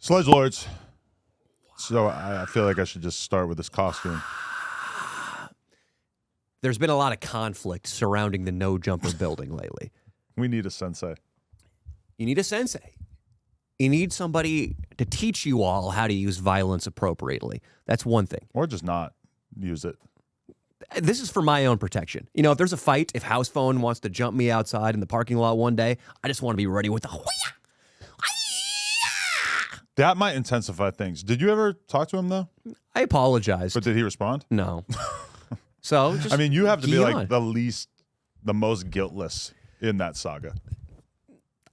Sledgelords. So I feel like I should just start with this costume. There's been a lot of conflict surrounding the no-jumper building lately. We need a sensei. You need a sensei. You need somebody to teach you all how to use violence appropriately. That's one thing. Or just not use it. This is for my own protection. You know, if there's a fight, if House Phone wants to jump me outside in the parking lot one day, I just want to be ready with the hoo-yah! That might intensify things. Did you ever talk to him, though? I apologized. But did he respond? No. So, just I mean, you have to be like on. the most guiltless in that saga.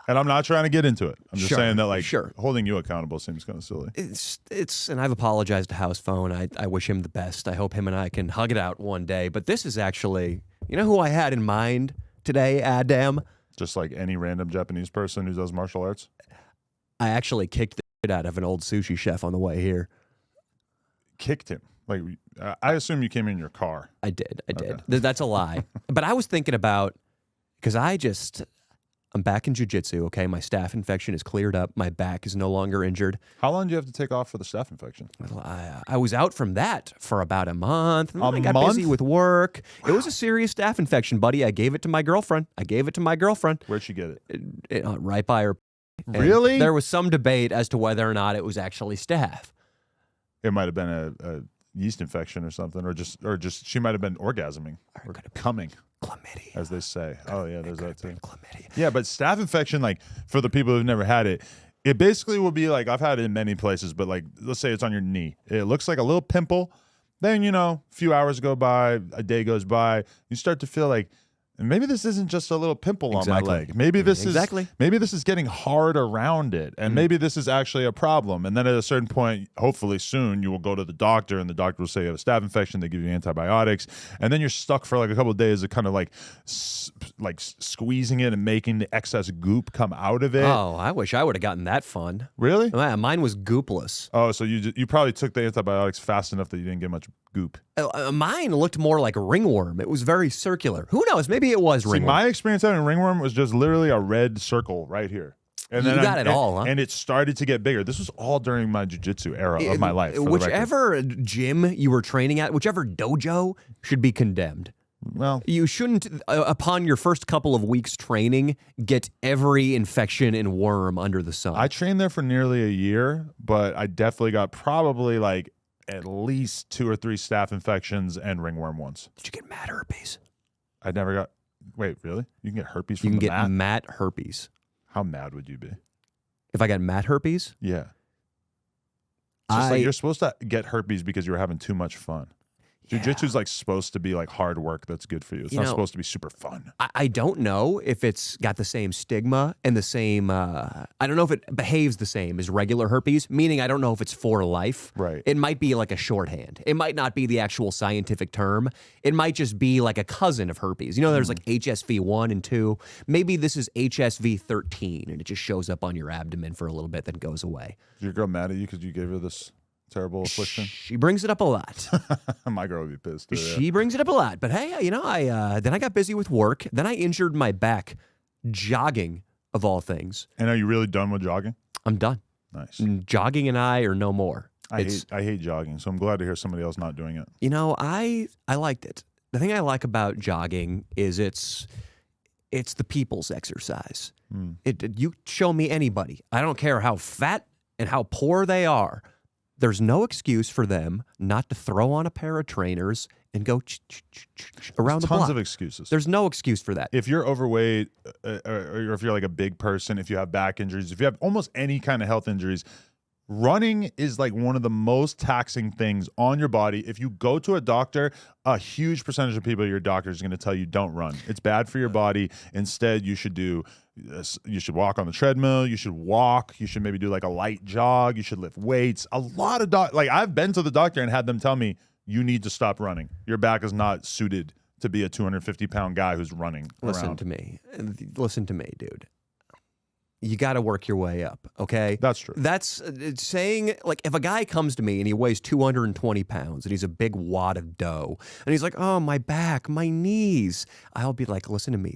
And I'm not trying to get into it. I'm just Sure, saying that, like, sure. holding you accountable seems kind of silly. And I've apologized to House Phone. I wish him the best. I hope him and I can hug it out one day. But this is actually, you know who I had in mind today, Adam? Just like any random Japanese person who does martial arts? I actually kicked the shit out of an old sushi chef on the way here. Kicked him? Like, I assume you came in your car. I did. Okay. That's a lie. But I was thinking about, because I'm back in jiu-jitsu, okay? My staph infection is cleared up. My back is no longer injured. How long do you have to take off for the staph infection? Well, I was out from that for about a month. And then I got month? busy with work. Wow. It was a serious staph infection, buddy. I gave it to my girlfriend. Where'd she get it? Right by her. And really? There was some debate as to whether or not it was actually staph. It might have been a yeast infection or something, or just she might have been orgasming or coming. Chlamydia. As they say. Oh, yeah, there's that too. Chlamydia. Yeah, but staph infection, like, for the people who've never had it, it basically will be like, I've had it in many places, but like, let's say it's on your knee. It looks like a little pimple. Then, a few hours go by, a day goes by, you start to feel like, maybe this isn't just a little pimple on my leg. Maybe this is getting hard around it, and maybe this is actually a problem. And then at a certain point, hopefully soon, you will go to the doctor, and the doctor will say you have a staph infection. They give you antibiotics, and then you're stuck for like a couple of days of kind of like squeezing it and making the excess goop come out of it. Oh, I wish I would have gotten that fun. Really? Mine was goopless. Oh, so you probably took the antibiotics fast enough that you didn't get much goop. Mine looked more like a ringworm. It was very circular. Who knows? Maybe it was ringworm. My experience having ringworm was just literally a red circle right here. And you got it all, huh? And it started to get bigger. This was all during my jiu-jitsu era of my life. Whichever gym you were training at, whichever dojo should be condemned. Well, you shouldn't, upon your first couple of weeks training, get every infection and worm under the sun. I trained there for nearly a year, but I definitely got probably like at least 2 or 3 staph infections and ringworm once. Did you get mat herpes? I never got. Wait, really? You can get herpes from You can the get mat herpes. How mad would you be? If I got mat herpes? Yeah. It's just like you're supposed to get herpes because you were having too much fun. Jiu-jitsu is like supposed to be like hard work that's good for you. It's not supposed to be super fun. I don't know if it's got the same stigma and the same, I don't know if it behaves the same as regular herpes, meaning I don't know if it's for life. Right. It might be like a shorthand. It might not be the actual scientific term. It might just be like a cousin of herpes. There's like HSV 1 and 2. Maybe this is HSV 13 and it just shows up on your abdomen for a little bit, then goes away. Is your girl mad at you because you gave her this terrible affliction? She brings it up a lot. My girl would be pissed too. She brings it up a lot. But hey, then I got busy with work. Then I injured my back jogging, of all things. And are you really done with jogging? I'm done. Nice. Jogging and I are no more. I hate jogging, so I'm glad to hear somebody else not doing it. I liked it. The thing I like about jogging is it's the people's exercise. You show me anybody. I don't care how fat and how poor they are. There's no excuse for them not to throw on a pair of trainers and go around the block. Tons of excuses. There's no excuse for that. If you're overweight, or if you're like a big person, if you have back injuries, if you have almost any kind of health injuries, running is like one of the most taxing things on your body. If you go to a doctor, a huge percentage of people at your doctor is going to tell you don't run. It's bad for your body. Instead, you should walk on the treadmill. You should walk. You should maybe do like a light jog. You should lift weights. A lot of like I've been to the doctor and had them tell me you need to stop running. Your back is not suited to be a 250-pound guy who's running around. Listen to me, dude. You got to work your way up, okay? That's true. That's saying, like, if a guy comes to me and he weighs 220 pounds and he's a big wad of dough and he's like, oh, my back, my knees, I'll be like, listen to me.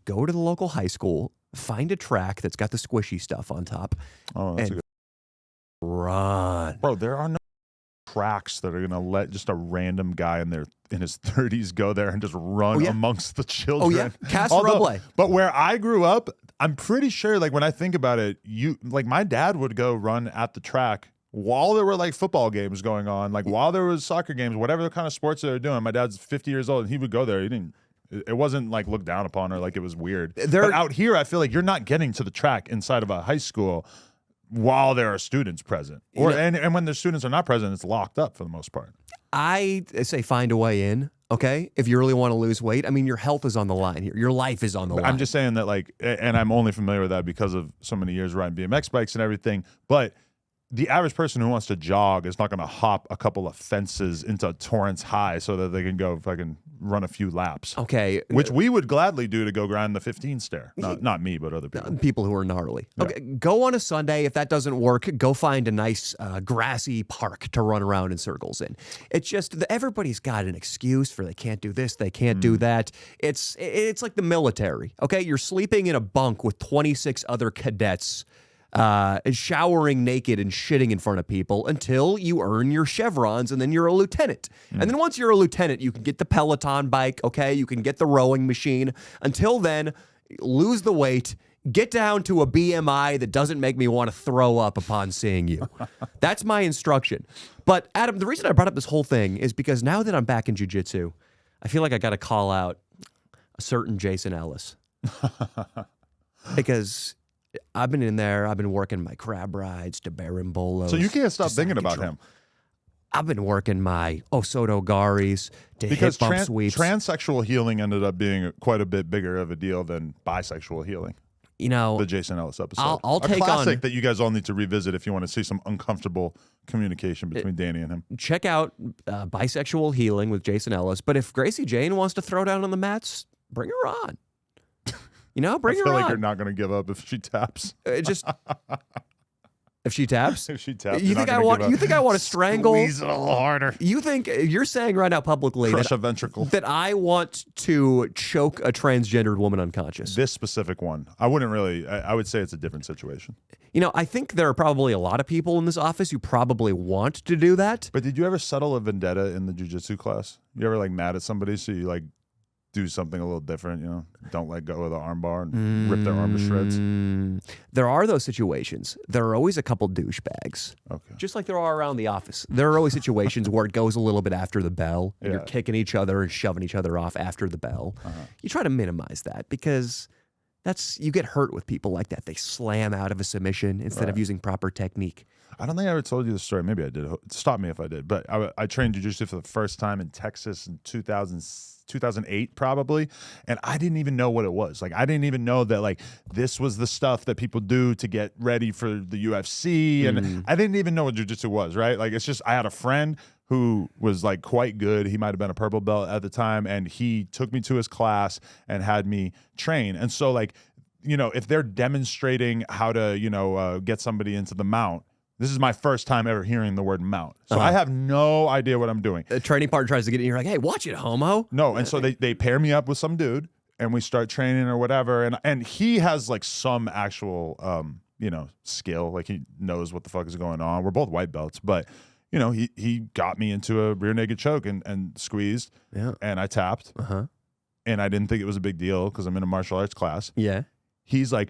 Go to the local high school, find a track that's got the squishy stuff on top. Oh, that's a good Bro, there are no tracks that are gonna let just a random guy in his 30s go there and just run amongst the children. Oh yeah, Casa Roble. But where I grew up, I'm pretty sure, like when I think about it, my dad would go run at the track while there were like football games going on, like while there was soccer games, whatever kind of sports they were doing. My dad's 50 years old and he would go there. It wasn't like looked down upon or like it was weird. But out here, I feel like you're not getting to the track inside of a high school while there are students present. And when the students are not present, it's locked up for the most part. I say find a way in, okay? If you really want to lose weight. I mean, your health is on the line here. Your life is on the line. I'm just saying that, like, and I'm only familiar with that because of so many years riding BMX bikes and everything, but the average person who wants to jog is not going to hop a couple of fences into Torrance High so that they can go fucking run a few laps. Okay. Which we would gladly do to go grind the 15 stair. Not me, but other people. People who are gnarly. Yeah. Okay, go on a Sunday. If that doesn't work, go find a nice grassy park to run around in circles in. It's just that everybody's got an excuse for they can't do this, they can't do that. It's like the military, okay? You're sleeping in a bunk with 26 other cadets showering naked and shitting in front of people until you earn your chevrons, and then you're a lieutenant. And then once you're a lieutenant, you can get the Peloton bike, okay? You can get the rowing machine. Until then, lose the weight, get down to a BMI that doesn't make me want to throw up upon seeing you. That's my instruction. But Adam, the reason I brought up this whole thing is because now that I'm back in jiu-jitsu, I feel like I got to call out a certain Jason Ellis. Because I've been in there. I've been working my crab rides to Barimbolos. So you can't stop thinking about him. I've been working my Osoto Garis to hip bump sweeps. Transsexual healing ended up being quite a bit bigger of a deal than bisexual healing. You know, the Jason Ellis episode. I'll take classic that you guys all need to revisit if you want to see some uncomfortable communication between Danny and him. Check out Bisexual Healing with Jason Ellis. But if Gracie Jane wants to throw down on the mats, bring her on. You know, bring her on. I feel like you're not going to give up if she taps. If she taps? If she taps, you think I want to strangle? Squeeze it a little harder. You think you're saying right now publicly crush a ventricle that I want to choke a transgendered woman unconscious? This specific one, I wouldn't really. I would say it's a different situation. You know, I think there are probably a lot of people in this office who probably want to do that. But did you ever settle a vendetta in the jiu-jitsu class? You ever like mad at somebody so you like do something a little different, you know? Don't let go of the arm bar and rip their arm to shreds. There are those situations. There are always a couple douchebags. Okay. Just like there are around the office. There are always situations where it goes a little bit after the bell, and you're kicking each other and shoving each other off after the bell. You try to minimize that because you get hurt with people like that. They slam out of a submission instead of using proper technique. I don't think I ever told you the story. Maybe I did. Stop me if I did. But I trained jiu-jitsu for the first time in Texas in 2008 probably, and I didn't even know what it was. Like I didn't even know that like this was the stuff that people do to get ready for the UFC, and I didn't even know what jiu-jitsu was, right? Like it's just I had a friend who was like quite good. He might have been a purple belt at the time, and he took me to his class and had me train. And so like, you know, if they're demonstrating how to, you know, get somebody into the mount, this is my first time ever hearing the word mount. So I have no idea what I'm doing. A training partner tries to get in, you're like, hey, watch it, homo. No, and so they pair me up with some dude, and we start training or whatever, and he has like some actual, you know, skill. Like he knows what the fuck is going on. We're both white belts, but, you know, he got me into a rear naked choke and squeezed, and I tapped, and I didn't think it was a big deal because I'm in a martial arts class. Yeah. He's like,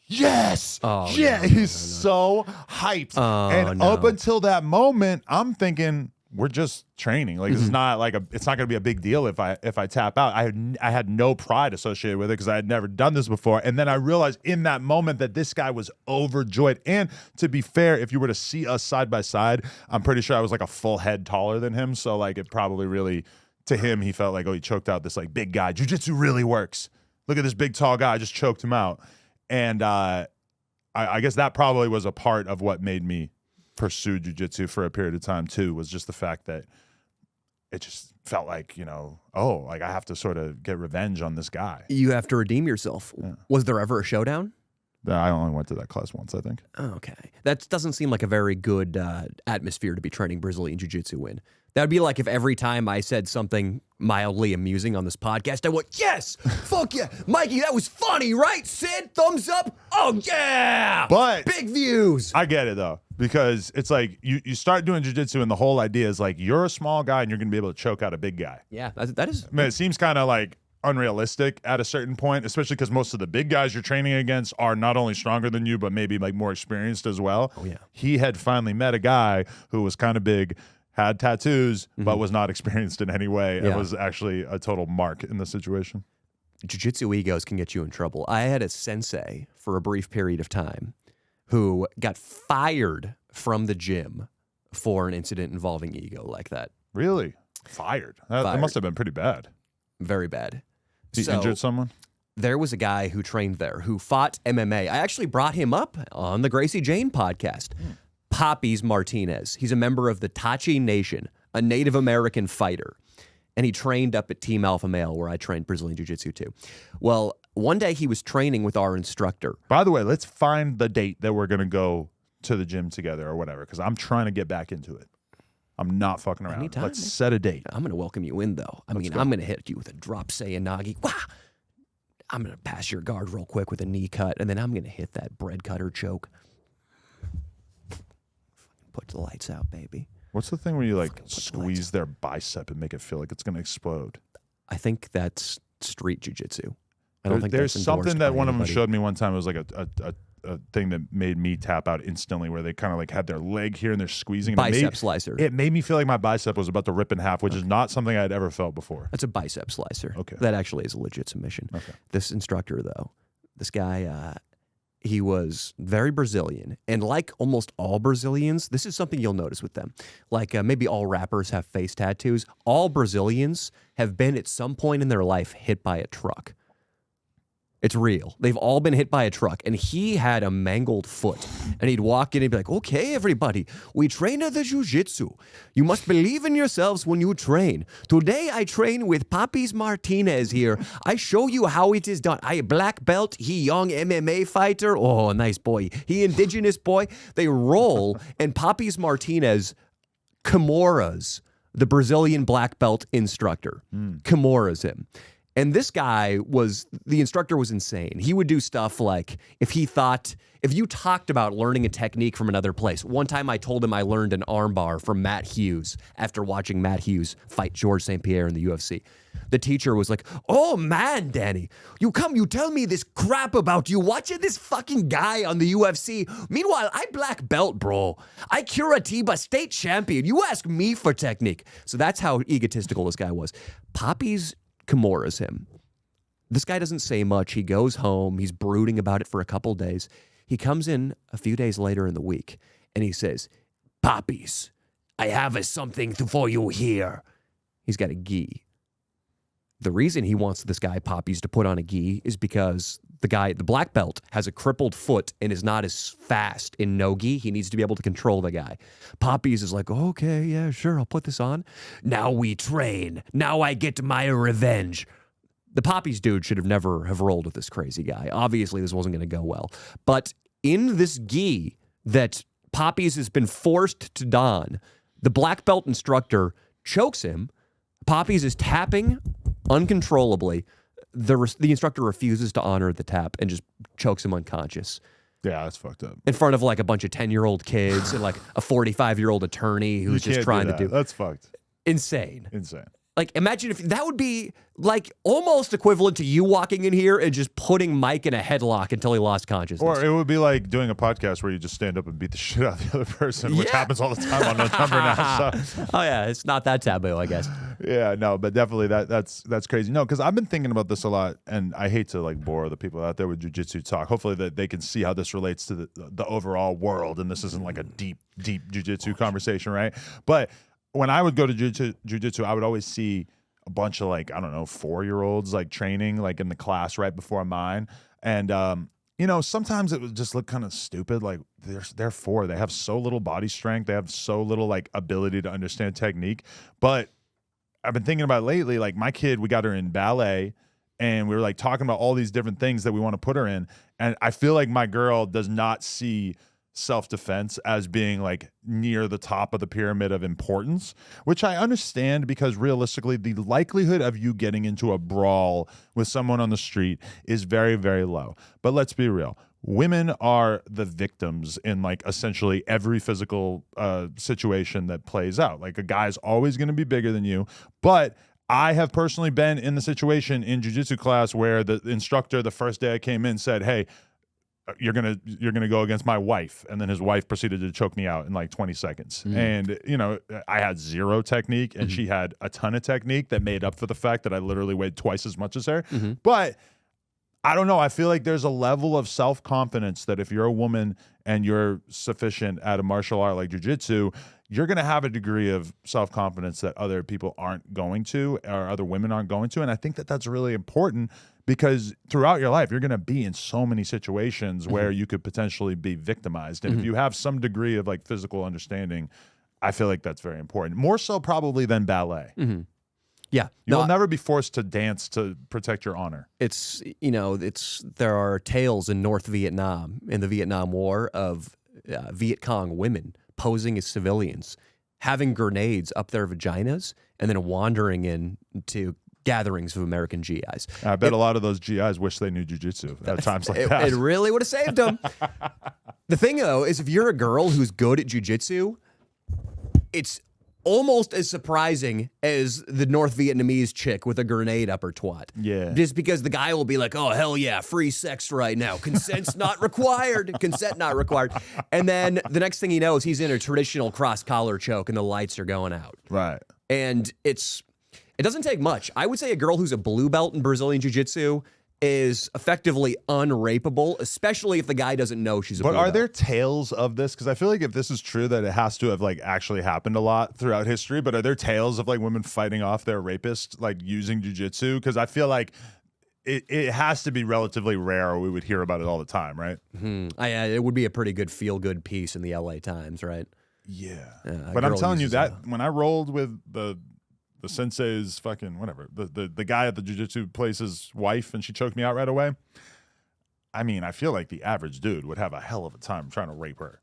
yes, he's so hyped. Up until that moment, I'm thinking we're just training. Like this is not like it's not going to be a big deal if I tap out. I had no pride associated with it because I had never done this before. And then I realized in that moment that this guy was overjoyed. And to be fair, if you were to see us side by side, I'm pretty sure I was like a full head taller than him. So like it probably really, to him, he felt like, oh, he choked out this like big guy. Jiu-jitsu really works. Look at this big tall guy. I just choked him out. And I guess that probably was a part of what made me pursue jiu-jitsu for a period of time too, was just the fact that it just felt like, you know, oh, like I have to sort of get revenge on this guy. You have to redeem yourself. Yeah. Was there ever a showdown? I only went to that class once, I think. Okay. That doesn't seem like a very good atmosphere to be training Brazilian Jiu-Jitsu in. That would be like if every time I said something mildly amusing on this podcast, I went, yes, fuck yeah. Mikey, that was funny, right? Sid, thumbs up. Oh, yeah. But big views. I get it, though, because it's like you start doing jiu-jitsu and the whole idea is like you're a small guy and you're going to be able to choke out a big guy. Yeah, that is. I mean, it seems kind of like unrealistic at a certain point, especially because most of the big guys you're training against are not only stronger than you, but maybe like more experienced as well. Oh, yeah. He had finally met a guy who was kind of big, had tattoos, but was not experienced in any way, and was actually a total mark in the situation. Jiu-jitsu egos can get you in trouble. I had a sensei for a brief period of time who got fired from the gym for an incident involving ego like that. Really? Fired? That must have been pretty bad. Very bad. He injured someone? There was a guy who trained there who fought MMA. I actually brought him up on the Gracie Jane podcast. Poppies Martinez. He's a member of the Tachi Nation, a Native American fighter. And he trained up at Team Alpha Male, where I trained Brazilian Jiu-Jitsu too. Well, one day he was training with our instructor. By the way, let's find the date that we're going to go to the gym together or whatever, because I'm trying to get back into it. I'm not fucking around. Anytime, let's set a date. I'm going to welcome you in, though. I'm going to hit you with a drop Sayanagi. Wah! I'm going to pass your guard real quick with a knee cut, and then I'm going to hit that bread cutter choke. Put the lights out, baby. What's the thing where you like squeeze their bicep and make it feel like it's going to explode? I think that's street jiu-jitsu. I don't think there's that's something that one of them anybody. showed me one time. It was like a thing that made me tap out instantly, where they kind of like had their leg here and they're squeezing. Bicep slicer. It made me feel like my bicep was about to rip in half, which is not something I had ever felt before. That's a bicep slicer. Okay. That actually is a legit submission. Okay. This instructor, though, this guy, he was very Brazilian. And like almost all Brazilians, this is something you'll notice with them. Like maybe all rappers have face tattoos. All Brazilians have been at some point in their life hit by a truck. It's real. They've all been hit by a truck. And he had a mangled foot. And he'd walk in and be like, okay, everybody, we train at the jiu-jitsu. You must believe in yourselves when you train. Today I train with Poppies Martinez here. I show you how it is done. I black belt, he young MMA fighter. Oh, nice boy. He indigenous boy. They roll, and Poppies Martinez Kimuras the Brazilian black belt instructor. Kimuras him. And this guy the instructor was insane. He would do stuff like if you talked about learning a technique from another place. One time I told him I learned an armbar from Matt Hughes after watching Matt Hughes fight George St. Pierre in the UFC. The teacher was like, oh man, Danny, you tell me this crap about you watching this fucking guy on the UFC. Meanwhile, I black belt, bro. I Curitiba state champion. You ask me for technique. So that's how egotistical this guy was. Poppies Kimuras him. This guy doesn't say much. He goes home. He's brooding about it for a couple days. He comes in a few days later in the week, and he says, Poppies, I have something for you here. He's got a gi. The reason he wants this guy, Poppies, to put on a gi is because the black belt, has a crippled foot and is not as fast in no gi. He needs to be able to control the guy. Poppies is like, okay, yeah, sure, I'll put this on. Now we train. Now I get my revenge. The Poppies dude should have never have rolled with this crazy guy. Obviously, this wasn't going to go well. But in this gi that Poppies has been forced to don, the black belt instructor chokes him. Poppies is tapping uncontrollably. The instructor refuses to honor the tap and just chokes him unconscious. Yeah, that's fucked up. In front of like a bunch of 10-year-old kids and like a 45-year-old attorney who's just trying to do. That's fucked. Insane. Like, imagine if that would be like almost equivalent to you walking in here and just putting Mike in a headlock until he lost consciousness. Or it would be like doing a podcast where you just stand up and beat the shit out of the other person, which happens all the time on No Number now. So. Oh yeah, it's not that taboo, I guess. Yeah, no, but definitely that's crazy. No, because I've been thinking about this a lot, and I hate to like bore the people out there with jiu-jitsu talk. Hopefully that they can see how this relates to the overall world, and this isn't like a deep jiu-jitsu conversation, right? But when I would go to jiu-jitsu, I would always see a bunch of like, I don't know, 4-year-olds like training like in the class right before mine. And, you know, sometimes it would just look kind of stupid. Like they're 4, they have so little body strength. They have so little like ability to understand technique. But I've been thinking about lately, like my kid, we got her in ballet and we were like talking about all these different things that we want to put her in. And I feel like my girl does not see self-defense as being like near the top of the pyramid of importance, which I understand, because realistically the likelihood of you getting into a brawl with someone on the street is very, very low. But let's be real. Women are the victims in like essentially every physical situation that plays out. Like a guy's always going to be bigger than you, but I have personally been in the situation in jiu-jitsu class where the instructor the first day I came in said, "Hey, you're gonna go against my wife," and then his wife proceeded to choke me out in like 20 seconds. And I had zero technique, and she had a ton of technique that made up for the fact that I literally weighed twice as much as her. But I don't know. I feel like there's a level of self-confidence that if you're a woman and you're sufficient at a martial art like jiu-jitsu, you're going to have a degree of self-confidence that other people aren't going to, or other women aren't going to. And I think that that's really important, because throughout your life, you're going to be in so many situations where you could potentially be victimized. And if you have some degree of like physical understanding, I feel like that's very important. More so probably than ballet. Yeah. You'll never be forced to dance to protect your honor. There are tales in North Vietnam, in the Vietnam War, of Viet Cong women posing as civilians, having grenades up their vaginas, and then wandering into gatherings of American GIs. I bet a lot of those GIs wish they knew jiu-jitsu at times like that. It really would have saved them. The thing, though, is if you're a girl who's good at jiu-jitsu, it's almost as surprising as the North Vietnamese chick with a grenade up her twat. Yeah. Just because the guy will be like, "Oh, hell yeah, free sex right now. Consent's not required. Consent not required." And then the next thing he knows, he's in a traditional cross-collar choke and the lights are going out. Right. And it doesn't take much. I would say a girl who's a blue belt in Brazilian Jiu-Jitsu is effectively unrapeable, especially if the guy doesn't know she's a blue belt. But are there tales of this? Because I feel like if this is true, that it has to have like actually happened a lot throughout history. But are there tales of like women fighting off their rapists like using jiu-jitsu? Because I feel like it has to be relatively rare, or we would hear about it all the time, right? It would be a pretty good feel-good piece in the LA Times, right? Yeah. But I'm telling you that when I rolled with the sensei's fucking whatever, the guy at the jiu-jitsu place's wife, and she choked me out right away. I mean, I feel like the average dude would have a hell of a time trying to rape her.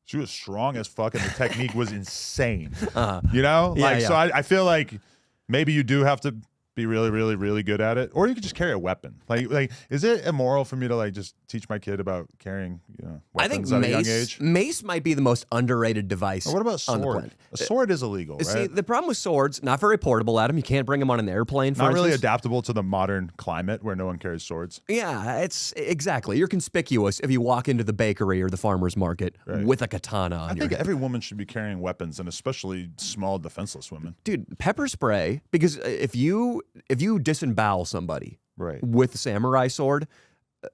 She was strong as fuck, and the technique was insane. So I feel like maybe you do have to be really, really, really good at it, or you could just carry a weapon. Like, is it immoral for me to like just teach my kid about carrying weapons at a young age? Mace might be the most underrated device. Or what about sword? On the planet. A sword is illegal, right? See, the problem with swords, not very portable, Adam. You can't bring them on an airplane. Not really adaptable to the modern climate where no one carries swords. Yeah, it's exactly. You're conspicuous if you walk into the bakery or the farmer's market with a katana on your I think hip. every woman should be carrying weapons, and especially small, defenseless women. Dude, pepper spray, because if you disembowel somebody with a samurai sword,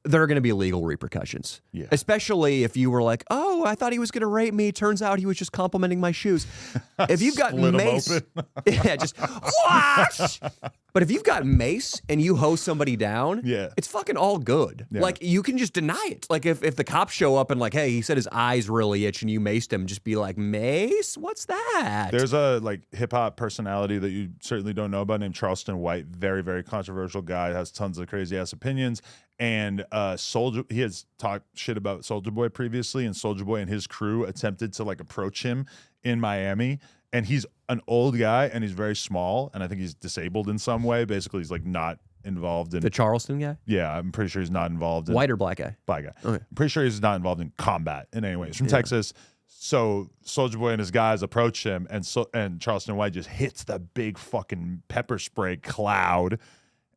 there are going to be legal repercussions. Yeah. Especially if you were like, "Oh, I thought he was going to rape me. Turns out he was just complimenting my shoes." If you've got mace, just wash. But if you've got mace and you hose somebody down, it's fucking all good. Yeah. Like, you can just deny it. Like, if the cops show up and like, "Hey, he said his eyes really itch," and you maced him, just be like, "Mace? What's that?" There's a like hip hop personality that you certainly don't know about named Charleston White. Very, very controversial guy. Has tons of crazy ass opinions. And he has talked shit about Soulja Boy previously, and Soulja Boy and his crew attempted to like approach him in Miami. And he's an old guy, and he's very small, and I think he's disabled in some way. Basically, he's like not involved in the Charleston guy. Yeah, I'm pretty sure he's not involved in white or black guy. Black guy. Okay. I'm pretty sure he's not involved in combat in any way. He's from Texas. So Soulja Boy and his guys approach him, and Charleston White just hits the big fucking pepper spray cloud.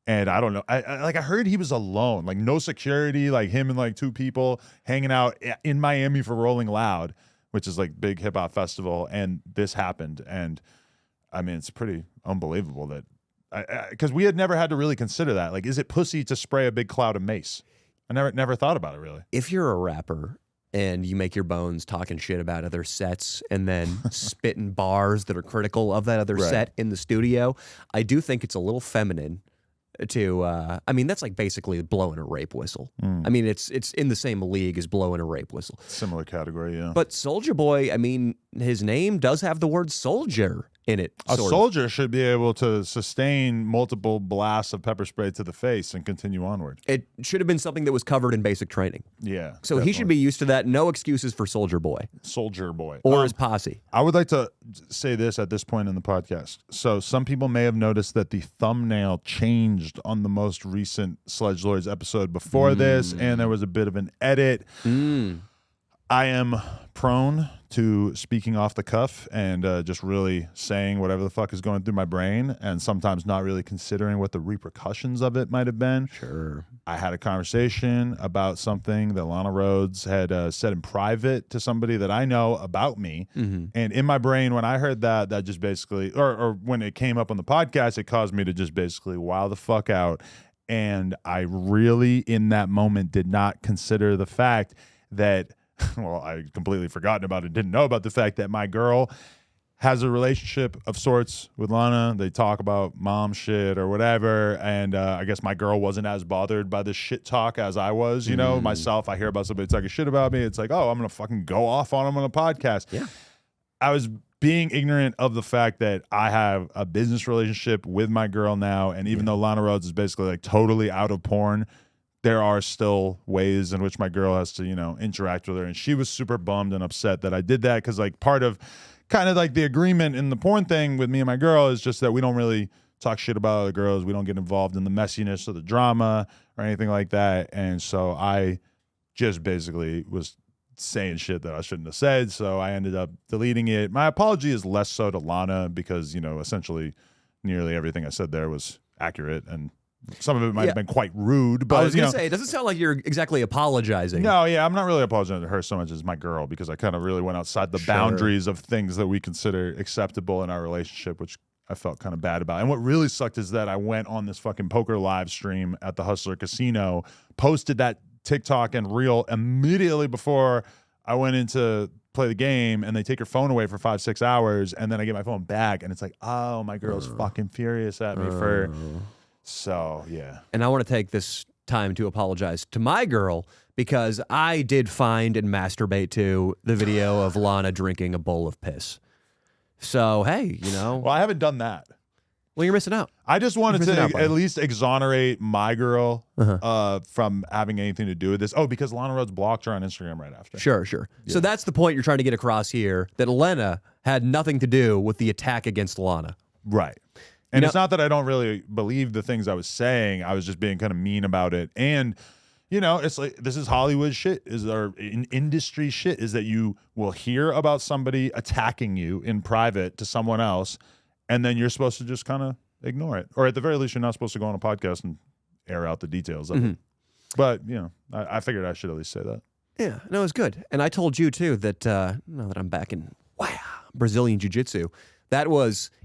And I don't know. I heard he was alone, like no security, like him and like two people hanging out in Miami for Rolling Loud, which is like big hip hop festival. And this happened. And I mean, it's pretty unbelievable that because we had never had to really consider that. Like, is it pussy to spray a big cloud of mace? I never thought about it really. If you're a rapper and you make your bones talking shit about other sets and then spitting bars that are critical of that other set in the studio, I do think it's a little feminine to I mean, that's like basically blowing a rape whistle. I mean, it's in the same league as blowing a rape whistle. Similar category, yeah. But Soulja Boy, I mean, his name does have the word soldier in it. A sort of. soldier should be able to sustain multiple blasts of pepper spray to the face and continue onward. It should have been something that was covered in basic training. Yeah. So he should be used to that. No excuses for Soldier Boy Soldier Boy. or his posse. I would like to say this at this point in the podcast. So some people may have noticed that the thumbnail changed on the most recent Sledgelords episode before this, and there was a bit of an edit. I am prone to speaking off the cuff and just really saying whatever the fuck is going through my brain, and sometimes not really considering what the repercussions of it might have been. Sure. I had a conversation about something that Lana Rhodes had said in private to somebody that I know about me. And in my brain, when I heard that, that just basically, or when it came up on the podcast, it caused me to just basically wow the fuck out. And I really, in that moment, did not consider the fact that, well, I completely forgotten about it, didn't know about the fact that my girl has a relationship of sorts with Lana. They talk about mom shit or whatever, and I guess my girl wasn't as bothered by the shit talk as I was. You know, myself, I hear about somebody talking shit about me. It's like, oh, I'm going to fucking go off on them on a podcast. Yeah. I was being ignorant of the fact that I have a business relationship with my girl now, and even though Lana Rhodes is basically like totally out of porn, there are still ways in which my girl has to, you know, interact with her. And she was super bummed and upset that I did that because, like, part of kind of like the agreement in the porn thing with me and my girl is just that we don't really talk shit about other girls. We don't get involved in the messiness or the drama or anything like that. And so I just basically was saying shit that I shouldn't have said. So I ended up deleting it. My apology is less so to Lana because, you know, essentially nearly everything I said there was accurate, and some of it might have been quite rude, but I was going to say, it doesn't sound like you're exactly apologizing. No, yeah, I'm not really apologizing to her so much as my girl, because I kind of really went outside the boundaries of things that we consider acceptable in our relationship, which I felt kind of bad about. And what really sucked is that I went on this fucking poker live stream at the Hustler Casino, posted that TikTok and reel immediately before I went into play the game, and they take your phone away for 5-6 hours, and then I get my phone back, and it's like, oh, my girl's fucking furious at me for... So, yeah. And I want to take this time to apologize to my girl because I did find and masturbate to the video of Lana drinking a bowl of piss. So, hey, you know. Well, I haven't done that. Well, you're missing out. I just wanted to at least exonerate my girl from having anything to do with this. Oh, because Lana Rhodes blocked her on Instagram right after. Sure. Yeah. So that's the point you're trying to get across here, that Lena had nothing to do with the attack against Lana. Right. And it's not that I don't really believe the things I was saying. I was just being kind of mean about it. And, you know, it's like, this is Hollywood shit, or industry shit, is that you will hear about somebody attacking you in private to someone else, and then you're supposed to just kind of ignore it. Or at the very least, you're not supposed to go on a podcast and air out the details of it. But, you know, I figured I should at least say that. Yeah, no, it's good. And I told you, too, that now that I'm back in Brazilian Jiu-Jitsu,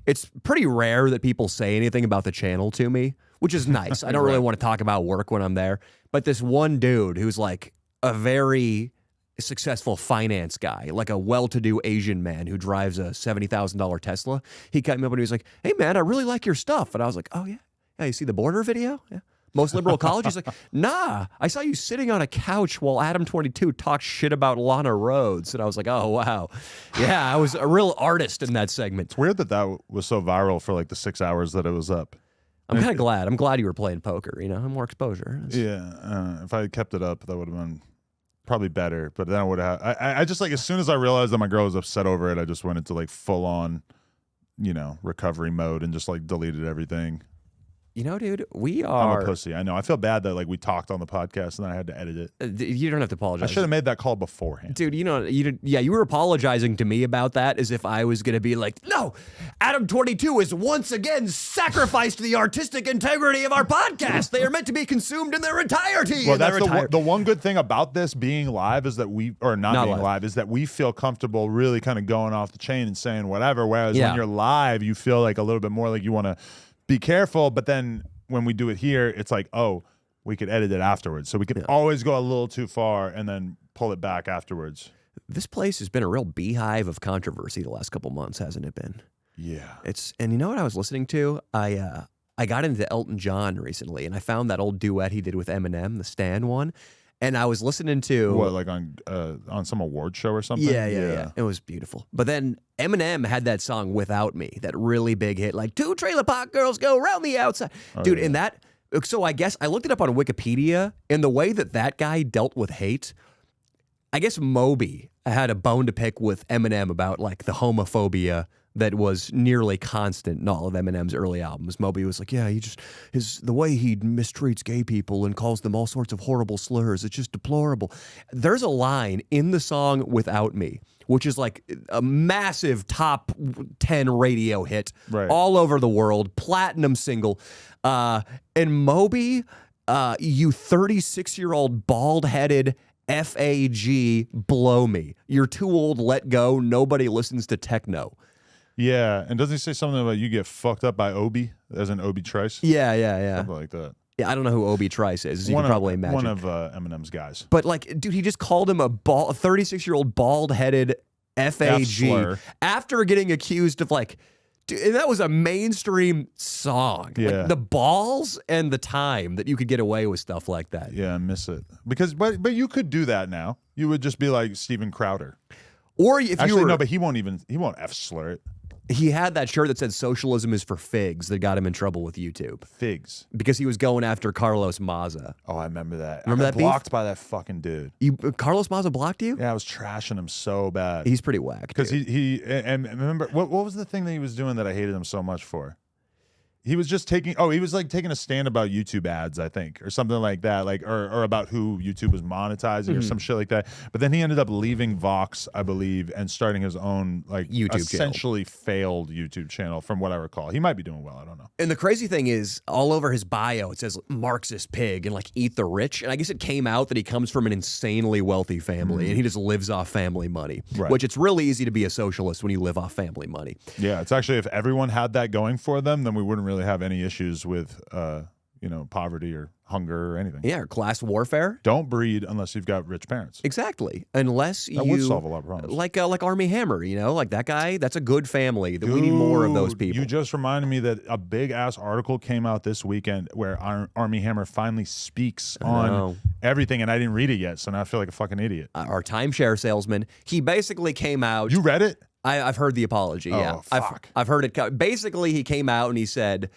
it's pretty rare that people say anything about the channel to me, which is nice. I don't really want to talk about work when I'm there. But this one dude who's like a very successful finance guy, like a well-to-do Asian man who drives a $70,000 Tesla, he cut me up and he was like, hey, man, I really like your stuff. And I was like, oh, yeah. Yeah, you see the border video? Yeah. Most liberal college? He's like, nah, I saw you sitting on a couch while Adam 22 talked shit about Lana Rhodes. And I was like, oh, wow. Yeah, I was a real artist in that segment. It's weird that that was so viral for like the 6 hours that it was up. I'm kind of glad. I'm glad you were playing poker, you know, more exposure. Yeah, if I had kept it up, that would have been probably better. But then I would have, I just like, as soon as I realized that my girl was upset over it, I just went into like full on, you know, recovery mode and just like deleted everything. You know, dude, I'm a pussy. I know. I feel bad that like we talked on the podcast and then I had to edit it. You don't have to apologize. I should have made that call beforehand. Dude, you know, you were apologizing to me about that as if I was going to be like, no, Adam 22 is once again sacrificed to the artistic integrity of our podcast. They are meant to be consumed in their entirety. Well, that's the one good thing about this being live is that not being live is that we feel comfortable really kind of going off the chain and saying whatever. Whereas when you're live, you feel like a little bit more like you want to be careful, but then when we do it here, it's like, oh, we could edit it afterwards. So we could always go a little too far and then pull it back afterwards. This place has been a real beehive of controversy the last couple months, hasn't it been? Yeah. And you know what I was listening to? I got into Elton John recently, and I found that old duet he did with Eminem, the Stan one. And I was listening to what, like on some award show or something? Yeah. It was beautiful. But then Eminem had that song "Without Me," that really big hit, like two trailer park girls go round the outside, dude. Yeah. And that. So I guess I looked it up on Wikipedia, and the way that guy dealt with hate, I guess Moby had a bone to pick with Eminem about like the homophobia that was nearly constant in all of Eminem's early albums. Moby was like, yeah, the way he mistreats gay people and calls them all sorts of horrible slurs, it's just deplorable. There's a line in the song "Without Me," which is like a massive top 10 radio hit all over the world, platinum single. And Moby, you 36-year-old bald-headed FAG, blow me. You're too old, let go. Nobody listens to techno. Yeah, and doesn't he say something about you get fucked up by Obi, as in Obi Trice? Yeah. Something like that. Yeah, I don't know who Obi Trice is, as you can probably imagine. One of Eminem's guys. But, like, dude, he just called him a 36-year-old bald-headed FAG after getting accused of, like, dude, and that was a mainstream song. Yeah. Like, the balls and the time that you could get away with stuff like that. Yeah, I miss it. But you could do that now. You would just be like Steven Crowder. Or if Actually, you were, no, but he won't F-slur it. He had that shirt that said "Socialism is for figs" that got him in trouble with YouTube. Figs. Because he was going after Carlos Maza. Oh, I remember that. Remember I that got beef? blocked by that fucking dude. Carlos Maza blocked you? Yeah, I was trashing him so bad. He's pretty whack. Because he remember what was the thing that he was doing that I hated him so much for? He was just taking a stand about YouTube ads, I think, or something like that, like or about who YouTube was monetizing or some shit like that. But then he ended up leaving Vox, I believe, and starting his own like YouTube essentially failed YouTube channel, from what I recall. He might be doing well, I don't know. And the crazy thing is, all over his bio, it says Marxist pig and like eat the rich. And I guess it came out that he comes from an insanely wealthy family and he just lives off family money, which it's really easy to be a socialist when you live off family money. Yeah, it's actually, if everyone had that going for them, then we wouldn't really have any issues with poverty or hunger or anything. Yeah, or class warfare. Don't breed unless you've got rich parents. Exactly. Unless that would solve a lot of problems. Like Armie Hammer, like that guy, that's a good family. That we need more of those people. You just reminded me that a big ass article came out this weekend where Armie Hammer finally speaks on everything, and I didn't read it yet, so now I feel like a fucking idiot. Our timeshare salesman, he basically came out. You read it? I've heard the apology. Yeah, fuck. I've heard it. Basically, he came out and he said,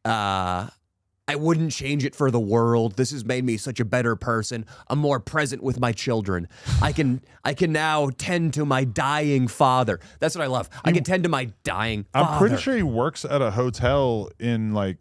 I wouldn't change it for the world. This has made me such a better person. I'm more present with my children. I can now tend to my dying father. That's what I love. I can tend to my dying father. I'm pretty sure he works at a hotel in like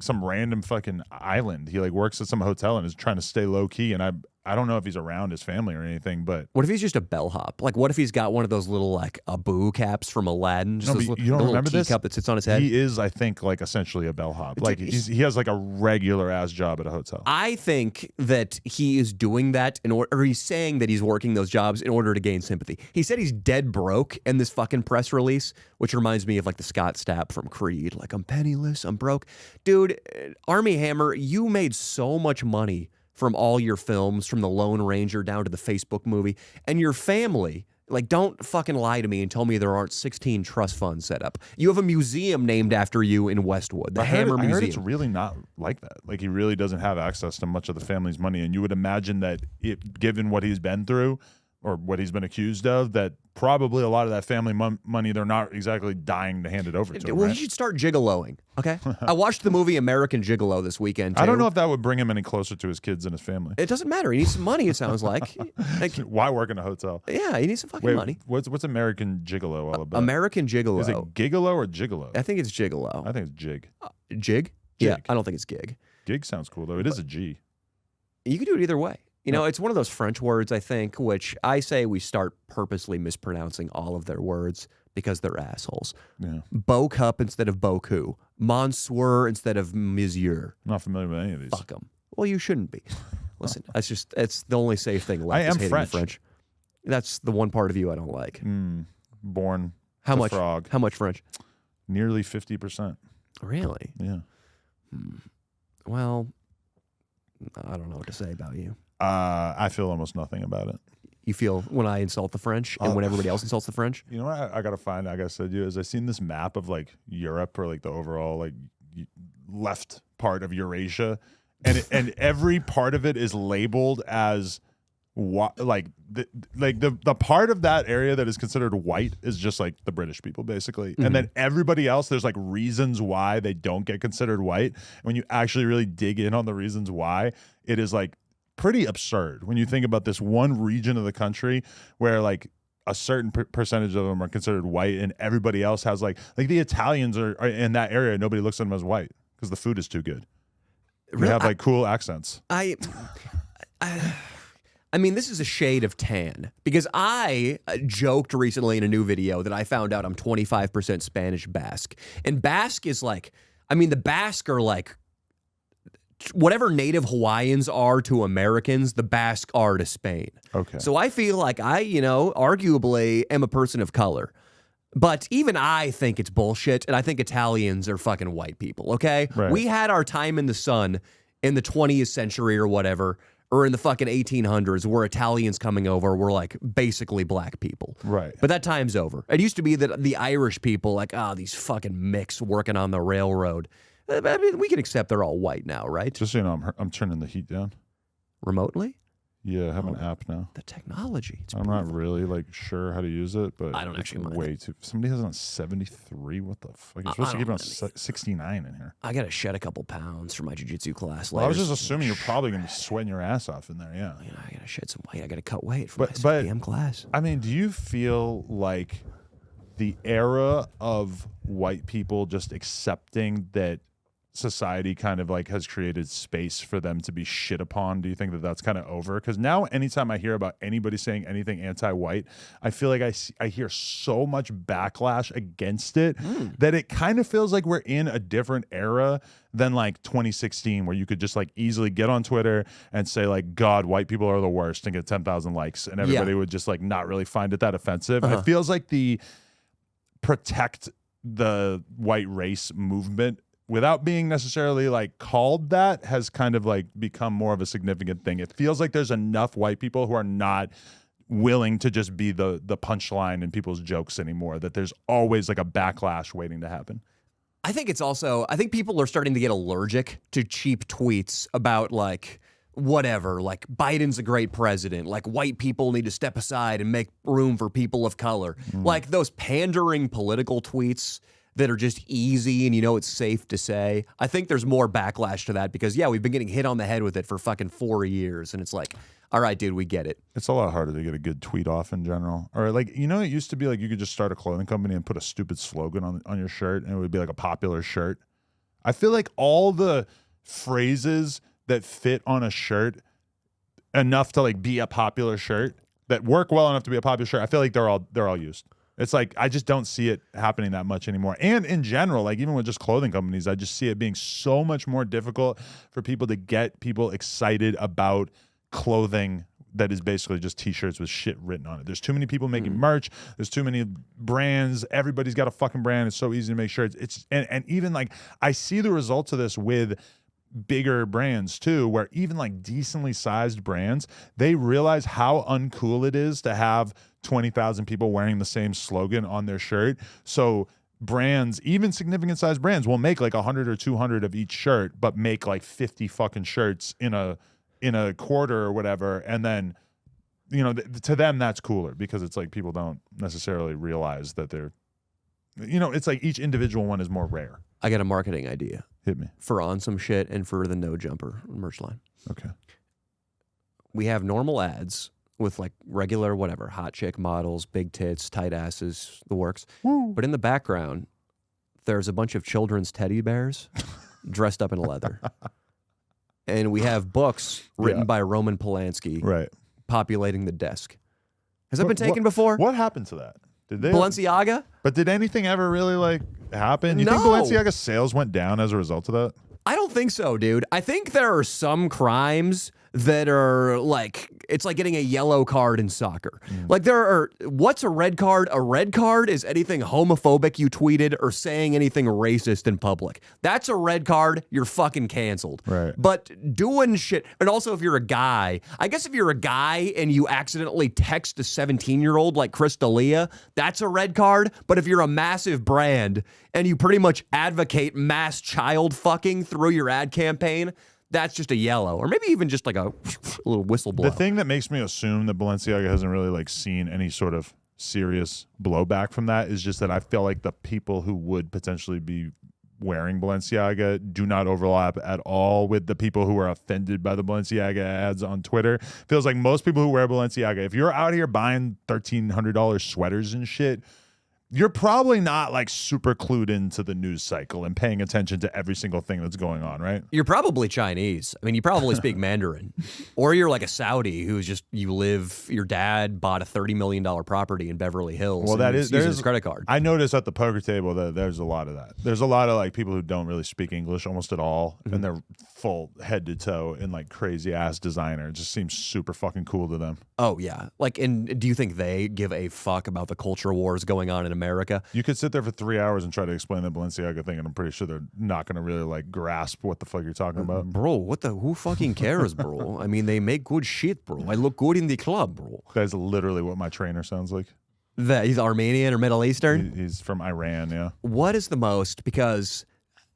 some random fucking island. He like works at some hotel and is trying to stay low key, and I don't know if he's around his family or anything, but what if he's just a bellhop? Like, what if he's got one of those little like Abu caps from Aladdin? Just you don't remember this? Teacup that sits on his head. He is, I think, like essentially a bellhop. Like he has like a regular ass job at a hotel. I think that he is doing that or he's saying that he's working those jobs in order to gain sympathy. He said he's dead broke in this fucking press release, which reminds me of like the Scott Stapp from Creed. Like, I'm penniless, I'm broke, dude. Armie Hammer, you made so much money from all your films, from The Lone Ranger down to the Facebook movie, and your family, like, don't fucking lie to me and tell me there aren't 16 trust funds set up. You have a museum named after you in Westwood, the Hammer Museum. I heard it's really not like that. Like, he really doesn't have access to much of the family's money, and you would imagine that given what he's been through, or what he's been accused of, that probably a lot of that family money, they're not exactly dying to hand it over to him. Well, he should start gigoloing, okay? I watched the movie American Gigolo this weekend, too. I don't know if that would bring him any closer to his kids and his family. It doesn't matter. He needs some money, it sounds like. Why work in a hotel? Yeah, he needs some fucking money. What's American Gigolo all about? American Gigolo. Is it Gigolo or Gigolo? I think it's Gigolo. I think it's Jig. Jig? Yeah, I don't think it's gig. Gig sounds cool, though. It is a G. You can do it either way. It's one of those French words, I think, which I say we start purposely mispronouncing all of their words because they're assholes. Yeah. Beau cup instead of beaucoup. Monsieur instead of monsieur. I'm not familiar with any of these. Fuck them. Well, you shouldn't be. Listen, it's the only safe thing left. I am is hating French. The French. That's the one part of you I don't like. Born How to much? frog. How much French? Nearly 50%. Really? Yeah. Well, I don't know what to say about you. I feel almost nothing about it. You feel when I insult the French and when everybody else insults the French? You know what I gotta find? Like I said, is I seen this map of like Europe, or like the overall like left part of Eurasia, and every part of it is labeled as like the part of that area that is considered white is just like the British people basically, and then everybody else there's like reasons why they don't get considered white. And when you actually really dig in on the reasons why, it is like pretty absurd when you think about this one region of the country where like a certain percentage of them are considered white, and everybody else has like the Italians are in that area. Nobody looks at them as white because the food is too good. They have like cool accents. I mean, this is a shade of tan because I joked recently in a new video that I found out I'm 25% Spanish Basque. And Basque is like, I mean, the Basque are like whatever native Hawaiians are to Americans, the Basque are to Spain. Okay. So I feel like I, arguably am a person of color. But even I think it's bullshit, and I think Italians are fucking white people, okay? Right. We had our time in the sun in the 20th century or whatever, or in the fucking 1800s where Italians coming over were like basically black people. Right. But that time's over. It used to be that the Irish people, like, these fucking micks working on the railroad. I mean, we can accept they're all white now, right? Just so you know, I'm turning the heat down. Remotely? Yeah, I have an app now. The technology. It's I'm not really like sure how to use it, but I don't actually mind way too. Somebody has it on 73. What the fuck? You're supposed to keep it on 69 in here. I gotta shed a couple pounds for my jiu-jitsu class later. Well, I was just assuming you're probably gonna be sweating your ass off in there. Yeah. I gotta shed some weight. I gotta cut weight for my But damn class. I mean, do you feel like the era of white people just accepting that society kind of like has created space for them to be shit upon, do you think that that's kind of over? Because now anytime I hear about anybody saying anything anti-white, I feel like I hear so much backlash against it that it kind of feels like we're in a different era than like 2016, where you could just like easily get on Twitter and say like, God, white people are the worst, and get 10,000 likes, and everybody would just like not really find it that offensive. It feels like the protect the white race movement, without being necessarily like called that, has kind of like become more of a significant thing. It feels like there's enough white people who are not willing to just be the punchline in people's jokes anymore, that there's always like a backlash waiting to happen. I think it's also, I think people are starting to get allergic to cheap tweets about like whatever, like Biden's a great president, like white people need to step aside and make room for people of color. Like those pandering political tweets that are just easy and it's safe to say. I think there's more backlash to that because, we've been getting hit on the head with it for fucking 4 years. And it's like, all right, dude, we get it. It's a lot harder to get a good tweet off in general. Or like, it used to be like you could just start a clothing company and put a stupid slogan on your shirt and it would be like a popular shirt. I feel like all the phrases that fit on a shirt enough to like be a popular shirt, that work well enough to be a popular shirt, I feel like they're all used. It's like, I just don't see it happening that much anymore. And in general, like even with just clothing companies, I just see it being so much more difficult for people to get people excited about clothing that is basically just t-shirts with shit written on it. There's too many people making merch. There's too many brands. Everybody's got a fucking brand. It's so easy to make shirts. And even like, I see the results of this with bigger brands too, where even like decently sized brands, they realize how uncool it is to have 20,000 people wearing the same slogan on their shirt. So brands, even significant sized brands, will make like 100 or 200 of each shirt, but make like 50 fucking shirts in a quarter or whatever. And then, to them, that's cooler because it's like people don't necessarily realize that they're, it's like each individual one is more rare. I got a marketing idea. Hit me. For On Some Shit and for the No Jumper merch line. Okay. We have normal ads with like regular whatever, hot chick models, big tits, tight asses, the works. Woo. But in the background, there's a bunch of children's teddy bears dressed up in leather. And we have books written by Roman Polanski populating the desk. Has that been taken before? What happened to that? Did they Balenciaga? But did anything ever really like happen? You think Balenciaga's sales went down as a result of that? I don't think so, dude. I think there are some crimes that are like, it's like getting a yellow card in soccer. Like what's a red card? A red card is anything homophobic you tweeted or saying anything racist in public. That's a red card. You're fucking canceled. Right. But doing shit, and also if you're a guy, I guess if you're a guy and you accidentally text a 17-year-old like Chris D'Elia, that's a red card. But if you're a massive brand and you pretty much advocate mass child fucking through your ad campaign, that's just a yellow, or maybe even just like a little whistle blow. The thing that makes me assume that Balenciaga hasn't really like seen any sort of serious blowback from that is just that I feel like the people who would potentially be wearing Balenciaga do not overlap at all with the people who are offended by the Balenciaga ads on Twitter. Feels like most people who wear Balenciaga, if you're out here buying $1,300 sweaters and shit, you're probably not like super clued into the news cycle and paying attention to every single thing that's going on, right? You're probably Chinese. I mean, you probably speak Mandarin. Or you're like a Saudi who's just, your dad bought a $30 million property in Beverly Hills. Well, that is, using his credit card. I noticed at the poker table that there's a lot of that. There's a lot of like people who don't really speak English almost at all. And they're full head to toe in like crazy ass designer. It just seems super fucking cool to them. Oh, yeah. Like, and do you think they give a fuck about the culture wars going on in America? You could sit there for 3 hours and try to explain the Balenciaga thing, and I'm pretty sure they're not going to really like grasp what the fuck you're talking about. Bro, who fucking cares, bro? I mean, they make good shit, bro. I look good in the club, bro. That's literally what my trainer sounds like. He's Armenian or Middle Eastern? He's from Iran, yeah. What is the most, because